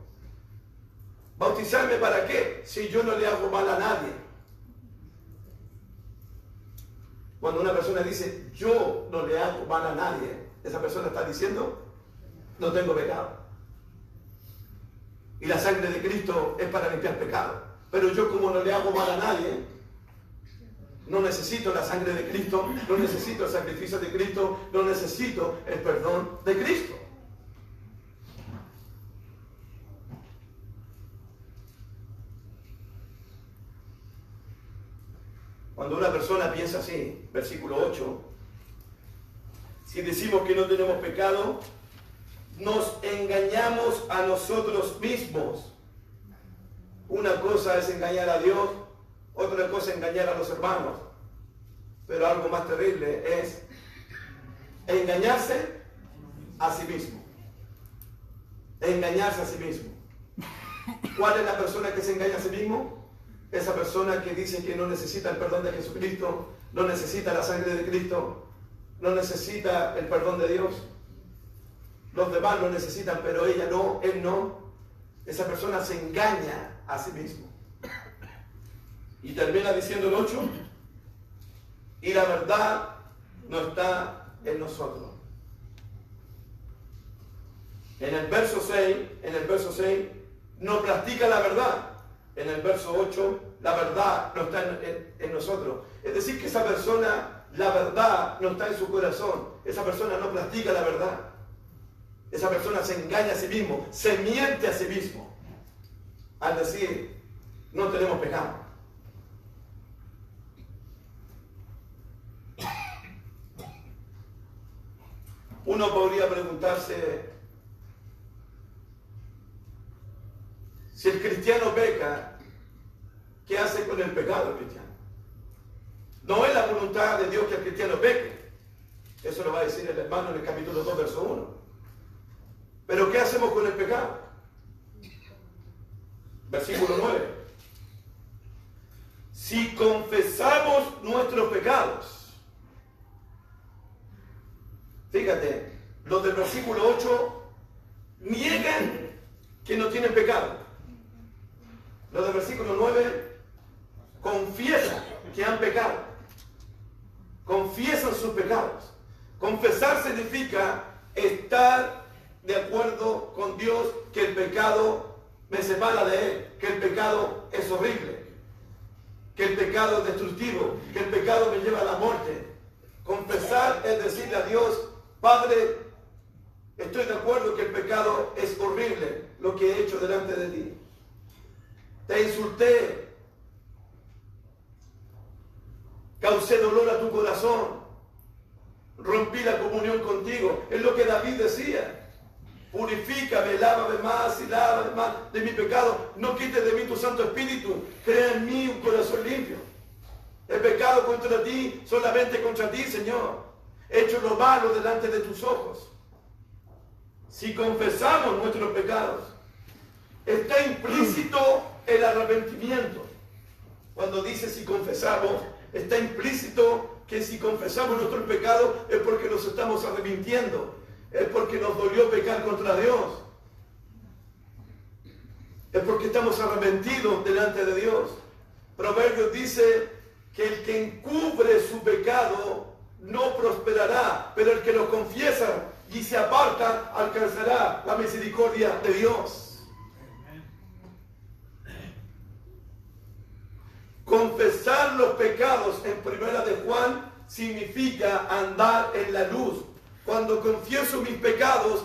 ¿bautizarme para qué? Si yo no le hago mal a nadie. Cuando una persona dice, yo no le hago mal a nadie, esa persona está diciendo, no tengo pecado. Y la sangre de Cristo es para limpiar pecado. Pero yo, como no le hago mal a nadie, no necesito la sangre de Cristo, no necesito el sacrificio de Cristo, no necesito el perdón de Cristo. Cuando una persona piensa así, versículo 8, si decimos que no tenemos pecado, nos engañamos a nosotros mismos. Una cosa es engañar a Dios, otra cosa es engañar a los hermanos. Pero algo más terrible es engañarse a sí mismo. Engañarse a sí mismo. ¿Cuál es la persona que se engaña a sí mismo? Esa persona que dice que no necesita el perdón de Jesucristo, no necesita la sangre de Cristo, no necesita el perdón de Dios. Los demás lo necesitan, pero ella no, él no. Esa persona se engaña a sí mismo. Y termina diciendo el 8, y la verdad no está en nosotros. En el verso 6, no practica la verdad. En el verso 8, la verdad no está en nosotros. Es decir, que esa persona, la verdad no está en su corazón. Esa persona no practica la verdad. Esa persona se engaña a sí mismo, se miente a sí mismo, al decir, no tenemos pecado. Uno podría preguntarse, si el cristiano peca, ¿qué hace con el pecado el cristiano? No es la voluntad de Dios que el cristiano peque. Eso lo va a decir el hermano en el capítulo 2, verso 1. Pero ¿qué hacemos con el pecado? Versículo 9. Si confesamos nuestros pecados. Fíjate, los del versículo 8 niegan que no tienen pecado. Los del versículo 9 confiesan que han pecado. Confiesan sus pecados. Confesar significa estar de acuerdo con Dios que el pecado me separa de Él, que el pecado es horrible, que el pecado es destructivo, que el pecado me lleva a la muerte. Confesar es decirle a Dios, Padre, estoy de acuerdo que el pecado lo que he hecho delante de ti. Te insulté, causé dolor a tu corazón, rompí la comunión contigo. Es lo que David decía. Purifícame, lávame más y lávame más de mi pecado. No quites de mí tu Santo Espíritu. Crea en mí un corazón limpio. He pecado contra ti, solamente contra ti, Señor. He hecho lo malo delante de tus ojos. Si confesamos nuestros pecados, está implícito el arrepentimiento. Cuando dice si confesamos, está implícito que si confesamos nuestros pecados es porque nos estamos arrepintiendo. Es porque nos dolió pecar contra Dios. Es porque estamos arrepentidos delante de Dios. Proverbios dice que el que encubre su pecado no prosperará, pero el que lo confiesa y se aparta alcanzará la misericordia de Dios. Confesar los pecados en Primera de Juan significa andar en la luz. Cuando confieso mis pecados,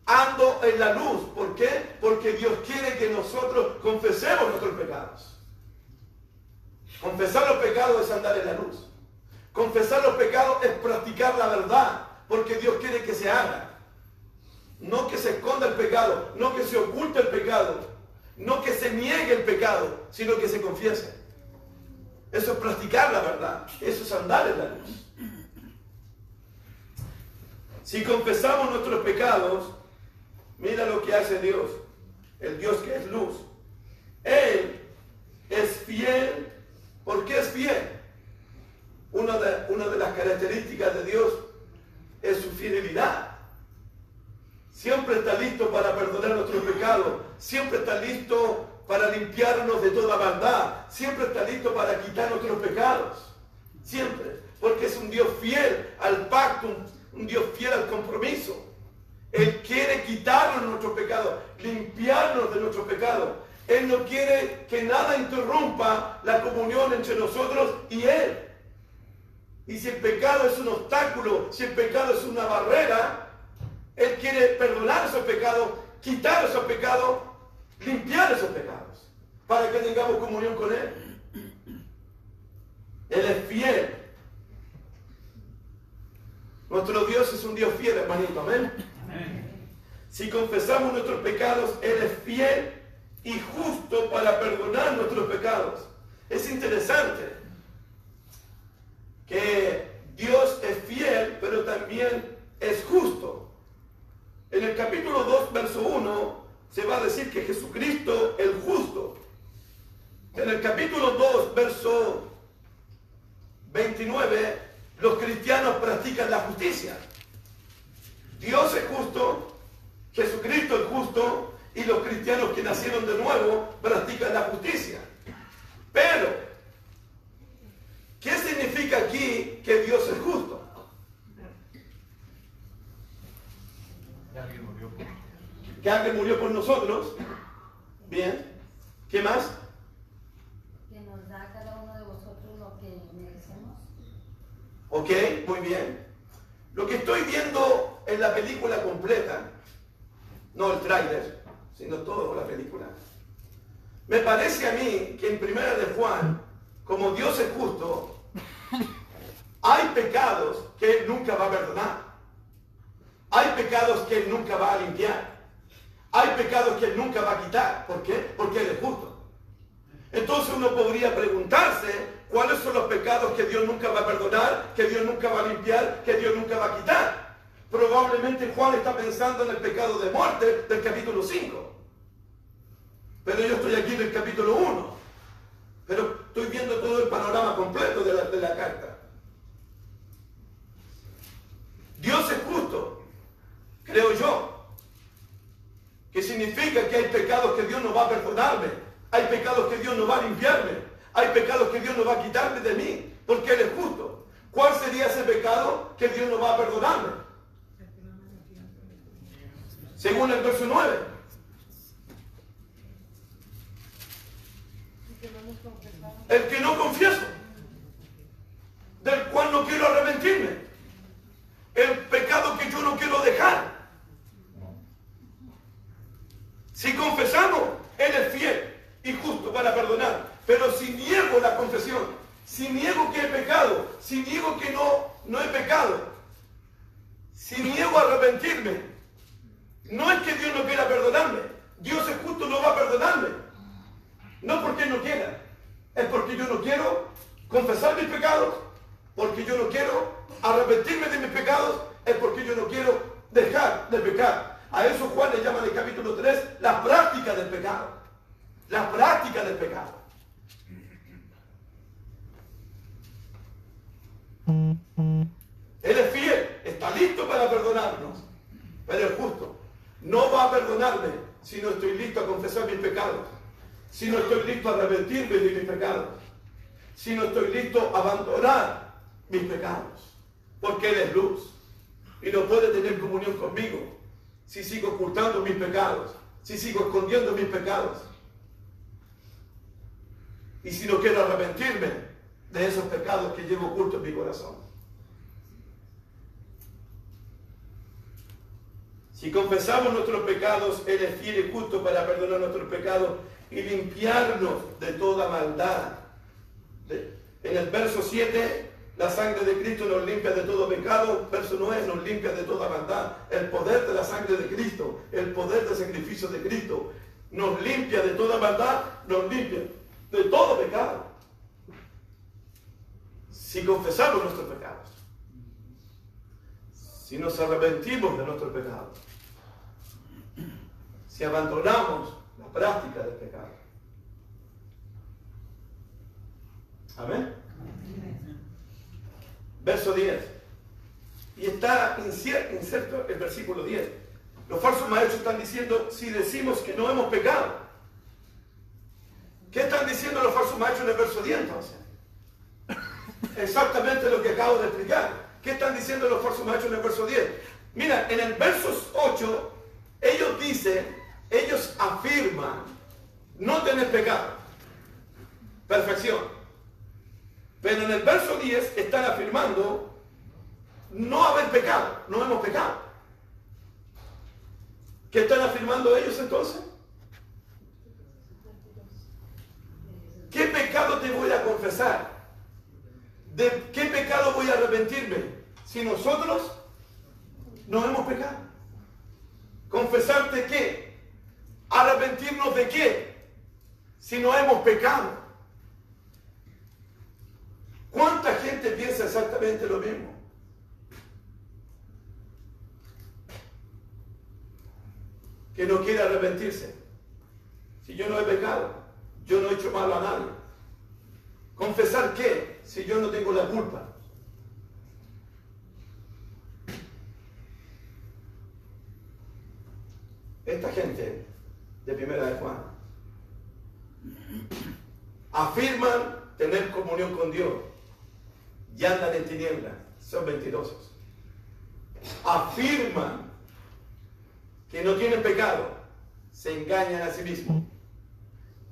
ando en la luz. ¿Por qué? Porque Dios quiere que nosotros confesemos nuestros pecados. Confesar los pecados es andar en la luz. Confesar los pecados es practicar la verdad, porque Dios quiere que se haga. No que se esconda el pecado, no que se oculte el pecado, no que se niegue el pecado, sino que se confiese. Eso es practicar la verdad, eso es andar en la luz. Si confesamos nuestros pecados, mira lo que hace Dios, el Dios que es luz. Él es fiel. ¿Por qué es fiel? Una de las características de Dios es su fidelidad. Siempre está listo para perdonar nuestros pecados. Siempre está listo para limpiarnos de toda maldad. Siempre está listo para quitar nuestros pecados. Siempre. Porque es un Dios fiel al pacto, un Dios fiel al compromiso. Él quiere quitarnos nuestros pecados, limpiarnos de nuestros pecados. Él no quiere que nada interrumpa la comunión entre nosotros y Él. Y si el pecado es un obstáculo, si el pecado es una barrera, Él quiere perdonar esos pecados, quitar esos pecados, limpiar esos pecados, para que tengamos comunión con Él. Él es fiel. Nuestro Dios es un Dios fiel, hermanito, amén. Si confesamos nuestros pecados, Él es fiel y justo para perdonar nuestros pecados. Es interesante que Dios es fiel, pero también es justo. En el capítulo 2, verso 1, se va a decir que Jesucristo es justo. En el capítulo 2, verso 29, los cristianos practican la justicia. Dios es justo, Jesucristo es justo, y los cristianos que nacieron de nuevo practican la justicia. Pero, ¿qué significa aquí que Dios es justo? Que alguien murió por nosotros. Bien. ¿Qué más? Que nos da a cada uno de vosotros lo que merecemos. Ok, muy bien. Lo que estoy viendo en la película completa, no el tráiler, sino toda la película, me parece a mí que en Primera de Juan, como Dios es justo, hay pecados que Él nunca va a perdonar. Hay pecados que Él nunca va a limpiar. Hay pecados que Él nunca va a quitar. ¿Por qué? Porque Él es justo. Entonces uno podría preguntarse cuáles son los pecados que Dios nunca va a perdonar, que Dios nunca va a limpiar, que Dios nunca va a quitar. Probablemente Juan está pensando en el pecado de muerte del capítulo 5. Pero yo estoy aquí en el capítulo 1. Pero estoy viendo todo el panorama completo de la carta. Dios es justo, creo yo. Que significa que hay pecados que Dios no va a perdonarme. Hay pecados que Dios no va a limpiarme. Hay pecados que Dios no va a quitarme de mí. Porque Él es justo. ¿Cuál sería ese pecado que Dios no va a perdonarme? Según el verso 9. El que no confieso. Del cual no quiero arrepentirme. El pecado que yo no quiero dejar. Si confesamos, Él es fiel y justo para perdonar. Pero si niego la confesión, si niego que he pecado, si niego que no he pecado, si niego arrepentirme, no es que Dios no quiera perdonarme. Dios es justo, no va a perdonarme. No porque no quiera, es porque yo no quiero confesar mis pecados, porque yo no quiero arrepentirme de mis pecados, es porque yo no quiero dejar de pecar. A eso Juan le llama en el capítulo 3 la práctica del pecado. La práctica del pecado. Él es fiel, está listo para perdonarnos, pero es justo. No va a perdonarme si no estoy listo a confesar mis pecados, si no estoy listo a arrepentirme de mis pecados, si no estoy listo a abandonar mis pecados, porque Él es luz y no puede tener comunión conmigo si sigo ocultando mis pecados, si sigo escondiendo mis pecados, y si no quiero arrepentirme de esos pecados que llevo ocultos en mi corazón. Si confesamos nuestros pecados, Él es fiel y justo para perdonar nuestros pecados y limpiarnos de toda maldad. En el verso 7, la sangre de Cristo nos limpia de todo pecado. Verso 9, nos limpia de toda maldad. El poder de la sangre de Cristo, el poder del sacrificio de Cristo, nos limpia de toda maldad, nos limpia de todo pecado. Si confesamos nuestros pecados, si nos arrepentimos de nuestros pecados, si abandonamos la práctica del pecado. Amén. Verso 10. Y está inserto el versículo 10. Los falsos maestros están diciendo, si decimos que no hemos pecado. ¿Qué están diciendo los falsos maestros en el verso 10 entonces? Exactamente lo que acabo de explicar. ¿Qué están diciendo los falsos maestros en el verso 10? Mira, en el verso 8, ellos afirman no tener pecado. Perfección. Pero en el verso 10 están afirmando no haber pecado, no hemos pecado. ¿Qué están afirmando ellos entonces? ¿Qué pecado te voy a confesar? ¿De qué pecado voy a arrepentirme? Si nosotros no hemos pecado. ¿Confesarte qué? ¿Arrepentirnos de qué? Si no hemos pecado. ¿Cuánta gente piensa exactamente lo mismo? Que no quiere arrepentirse. Si yo no he pecado, yo no he hecho malo a nadie. ¿Confesar qué? Si yo no tengo la culpa. Esta gente de Primera de Juan afirman tener comunión con Dios y andan en tinieblas, son mentirosos. Afirman que no tienen pecado, se engañan a sí mismos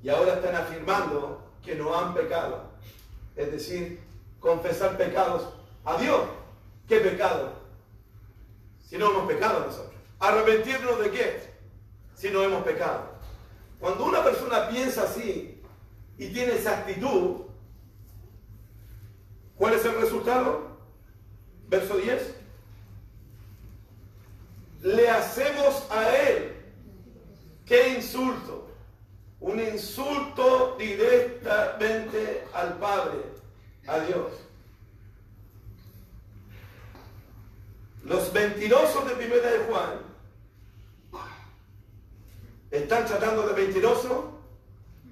y ahora están afirmando que no han pecado, es decir, confesar pecados a Dios. ¿Qué pecado? Si no hemos pecado nosotros. ¿Arrepentirnos de qué? Si no hemos pecado. Cuando una persona piensa así y tiene esa actitud, ¿cuál es el resultado? Verso 10. Le hacemos a Él. ¿Qué insulto? Un insulto directamente al Padre, a Dios. Los mentirosos de Primera de Juan están tratando de mentiroso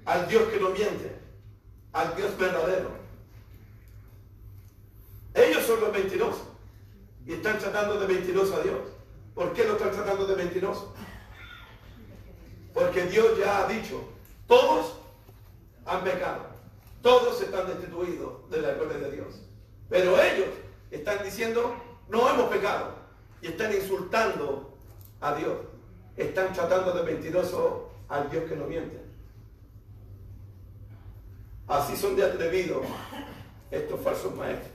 al Dios que no miente, al Dios verdadero. Ellos son los mentirosos y están tratando de mentiroso a Dios. ¿Por qué lo están tratando de mentiroso? Porque Dios ya ha dicho, todos han pecado, todos están destituidos de la gloria de Dios. Pero ellos están diciendo, no hemos pecado, y están insultando a Dios. Están tratando de mentiroso al Dios que no miente. Así son de atrevidos estos falsos maestros.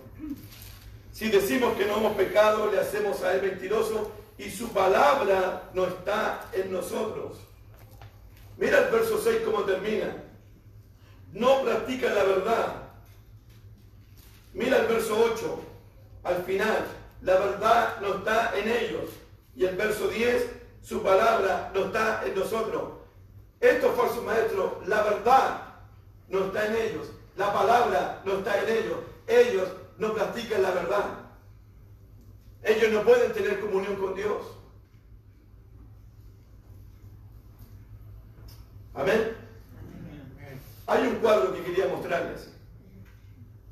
Si decimos que no hemos pecado, le hacemos a Él mentiroso y su palabra no está en nosotros. Mira el verso 6 cómo termina. No practican la verdad. Mira el verso 8. Al final, la verdad no está en ellos. Y el verso 10, su palabra no está en nosotros. Estos falsos maestros, la verdad no está en ellos. La palabra no está en ellos. Ellos no practican la verdad. Ellos no pueden tener comunión con Dios. Amén. Hay un cuadro que quería mostrarles,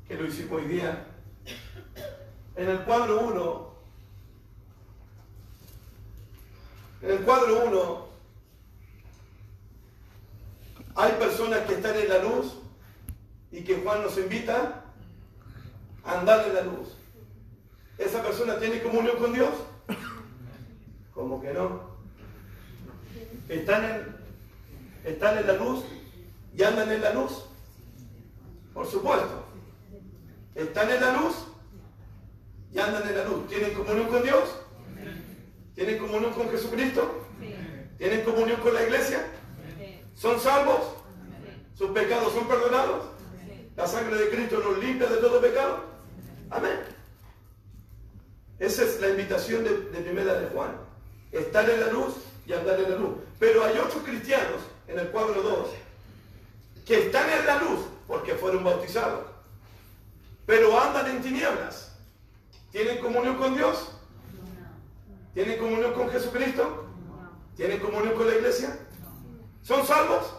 que lo hicimos hoy día. En el cuadro 1, hay personas que están en la luz y que Juan nos invita a andar en la luz. ¿Esa persona tiene comunión con Dios? ¿Cómo que no? ¿Están en la luz y andan en la luz? Por supuesto. ¿Están en la luz y andan en la luz? ¿Tienen comunión con Dios? ¿Tienen comunión con Jesucristo? ¿Tienen comunión con la iglesia? ¿Son salvos? ¿Sus pecados son perdonados? ¿La sangre de Cristo nos limpia de todo pecado? Amén. Esa es la invitación de primera de Juan. Estar en la luz y andar en la luz. Pero hay otros cristianos, en el cuadro 2, que están en la luz porque fueron bautizados, pero andan en tinieblas. ¿Tienen comunión con Dios? ¿Tienen comunión con Jesucristo? ¿Tienen comunión con la iglesia? ¿Son salvos?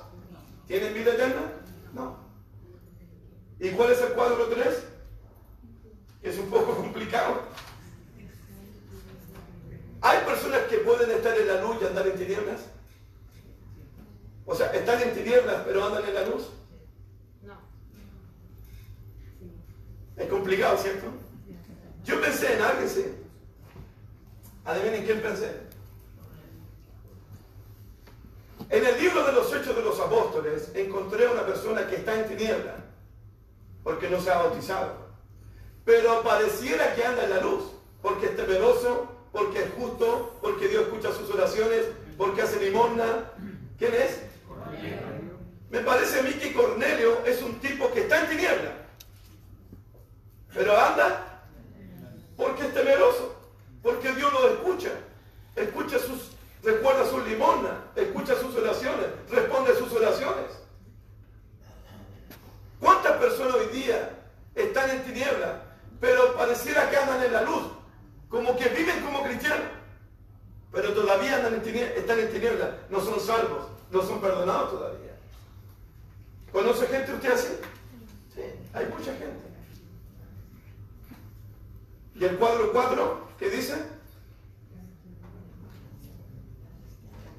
¿Tienen vida eterna? No. ¿Y cuál es el cuadro 3? Es un poco complicado. ¿Hay personas que pueden estar en la luz y andar en tinieblas? O sea, están en tinieblas pero andan en la luz. No. Es complicado, ¿cierto? Yo pensé en alguien, sí. Adivinen quién pensé. En el libro de los Hechos de los Apóstoles encontré a una persona que está en tinieblas porque no se ha bautizado, pero pareciera que anda en la luz porque es temeroso, porque es justo, porque Dios escucha sus oraciones, porque hace limosna. ¿Quién es? Cornelio. Me parece a mí que Cornelio es un tipo que está en tinieblas, pero anda porque es temeroso, porque Dios lo escucha, recuerda sus limosnas, escucha sus oraciones, responde sus oraciones. ¿Cuántas personas hoy día están en tinieblas, pero pareciera que andan en la luz, como que viven como cristianos, pero todavía están en tinieblas, no son salvos, no son perdonados todavía? ¿Conoce gente usted así? Sí, hay mucha gente. ¿Y el cuadro 4 qué dice?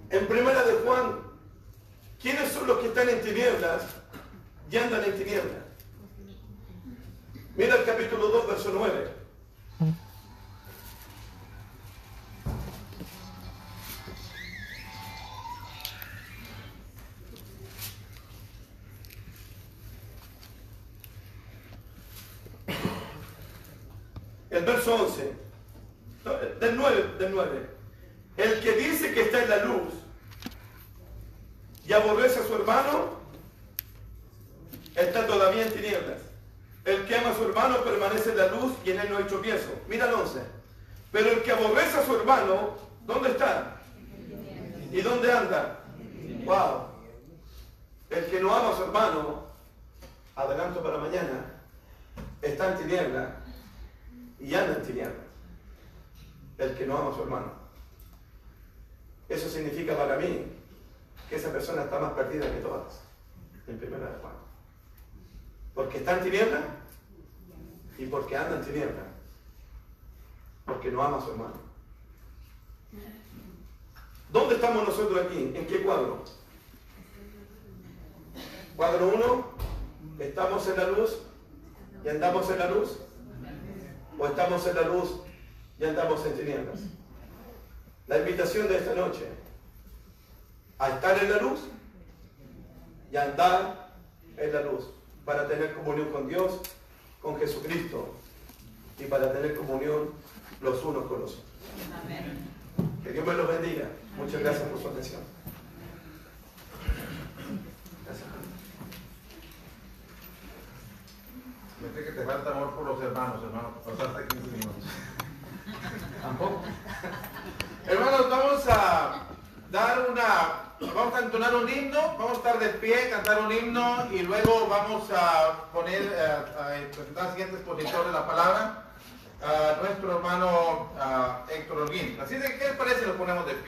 En primera de Juan, ¿quiénes son los que están en tinieblas y andan en tinieblas? Mira el capítulo 2, verso 9. El verso 11, del 9. El que dice que está en la luz y aborrece a su hermano, está todavía en tinieblas. El que ama a su hermano permanece en la luz y en él no hay tropiezo. Mira el 11. Pero el que aborrece a su hermano, ¿dónde está? ¿Y dónde anda? ¡Wow! El que no ama a su hermano, adelanto para mañana, está en tinieblas y anda en tinieblas. El que no ama a su hermano. Eso significa para mí que esa persona está más perdida que todas, en primera de Juan. Porque está en tinieblas y porque anda en tinieblas. Porque no ama a su hermano. ¿Dónde estamos nosotros aquí? ¿En qué cuadro? Cuadro 1, ¿estamos en la luz y andamos en la luz? ¿O estamos en la luz y andamos en tinieblas? La invitación de esta noche a estar en la luz y andar en la luz para tener comunión con Dios, con Jesucristo y para tener comunión los unos con los otros. Amén. Que Dios me los bendiga. Muchas gracias por su atención. Pensé que te falta amor por los hermanos, hermano. Pasaste 15 minutos. Tampoco. Hermanos, vamos a entonar un himno, vamos a estar de pie, cantar un himno y luego vamos a presentar al siguiente expositor de la palabra, nuestro hermano Héctor Holguín. Así de que, ¿qué les parece si lo ponemos de pie?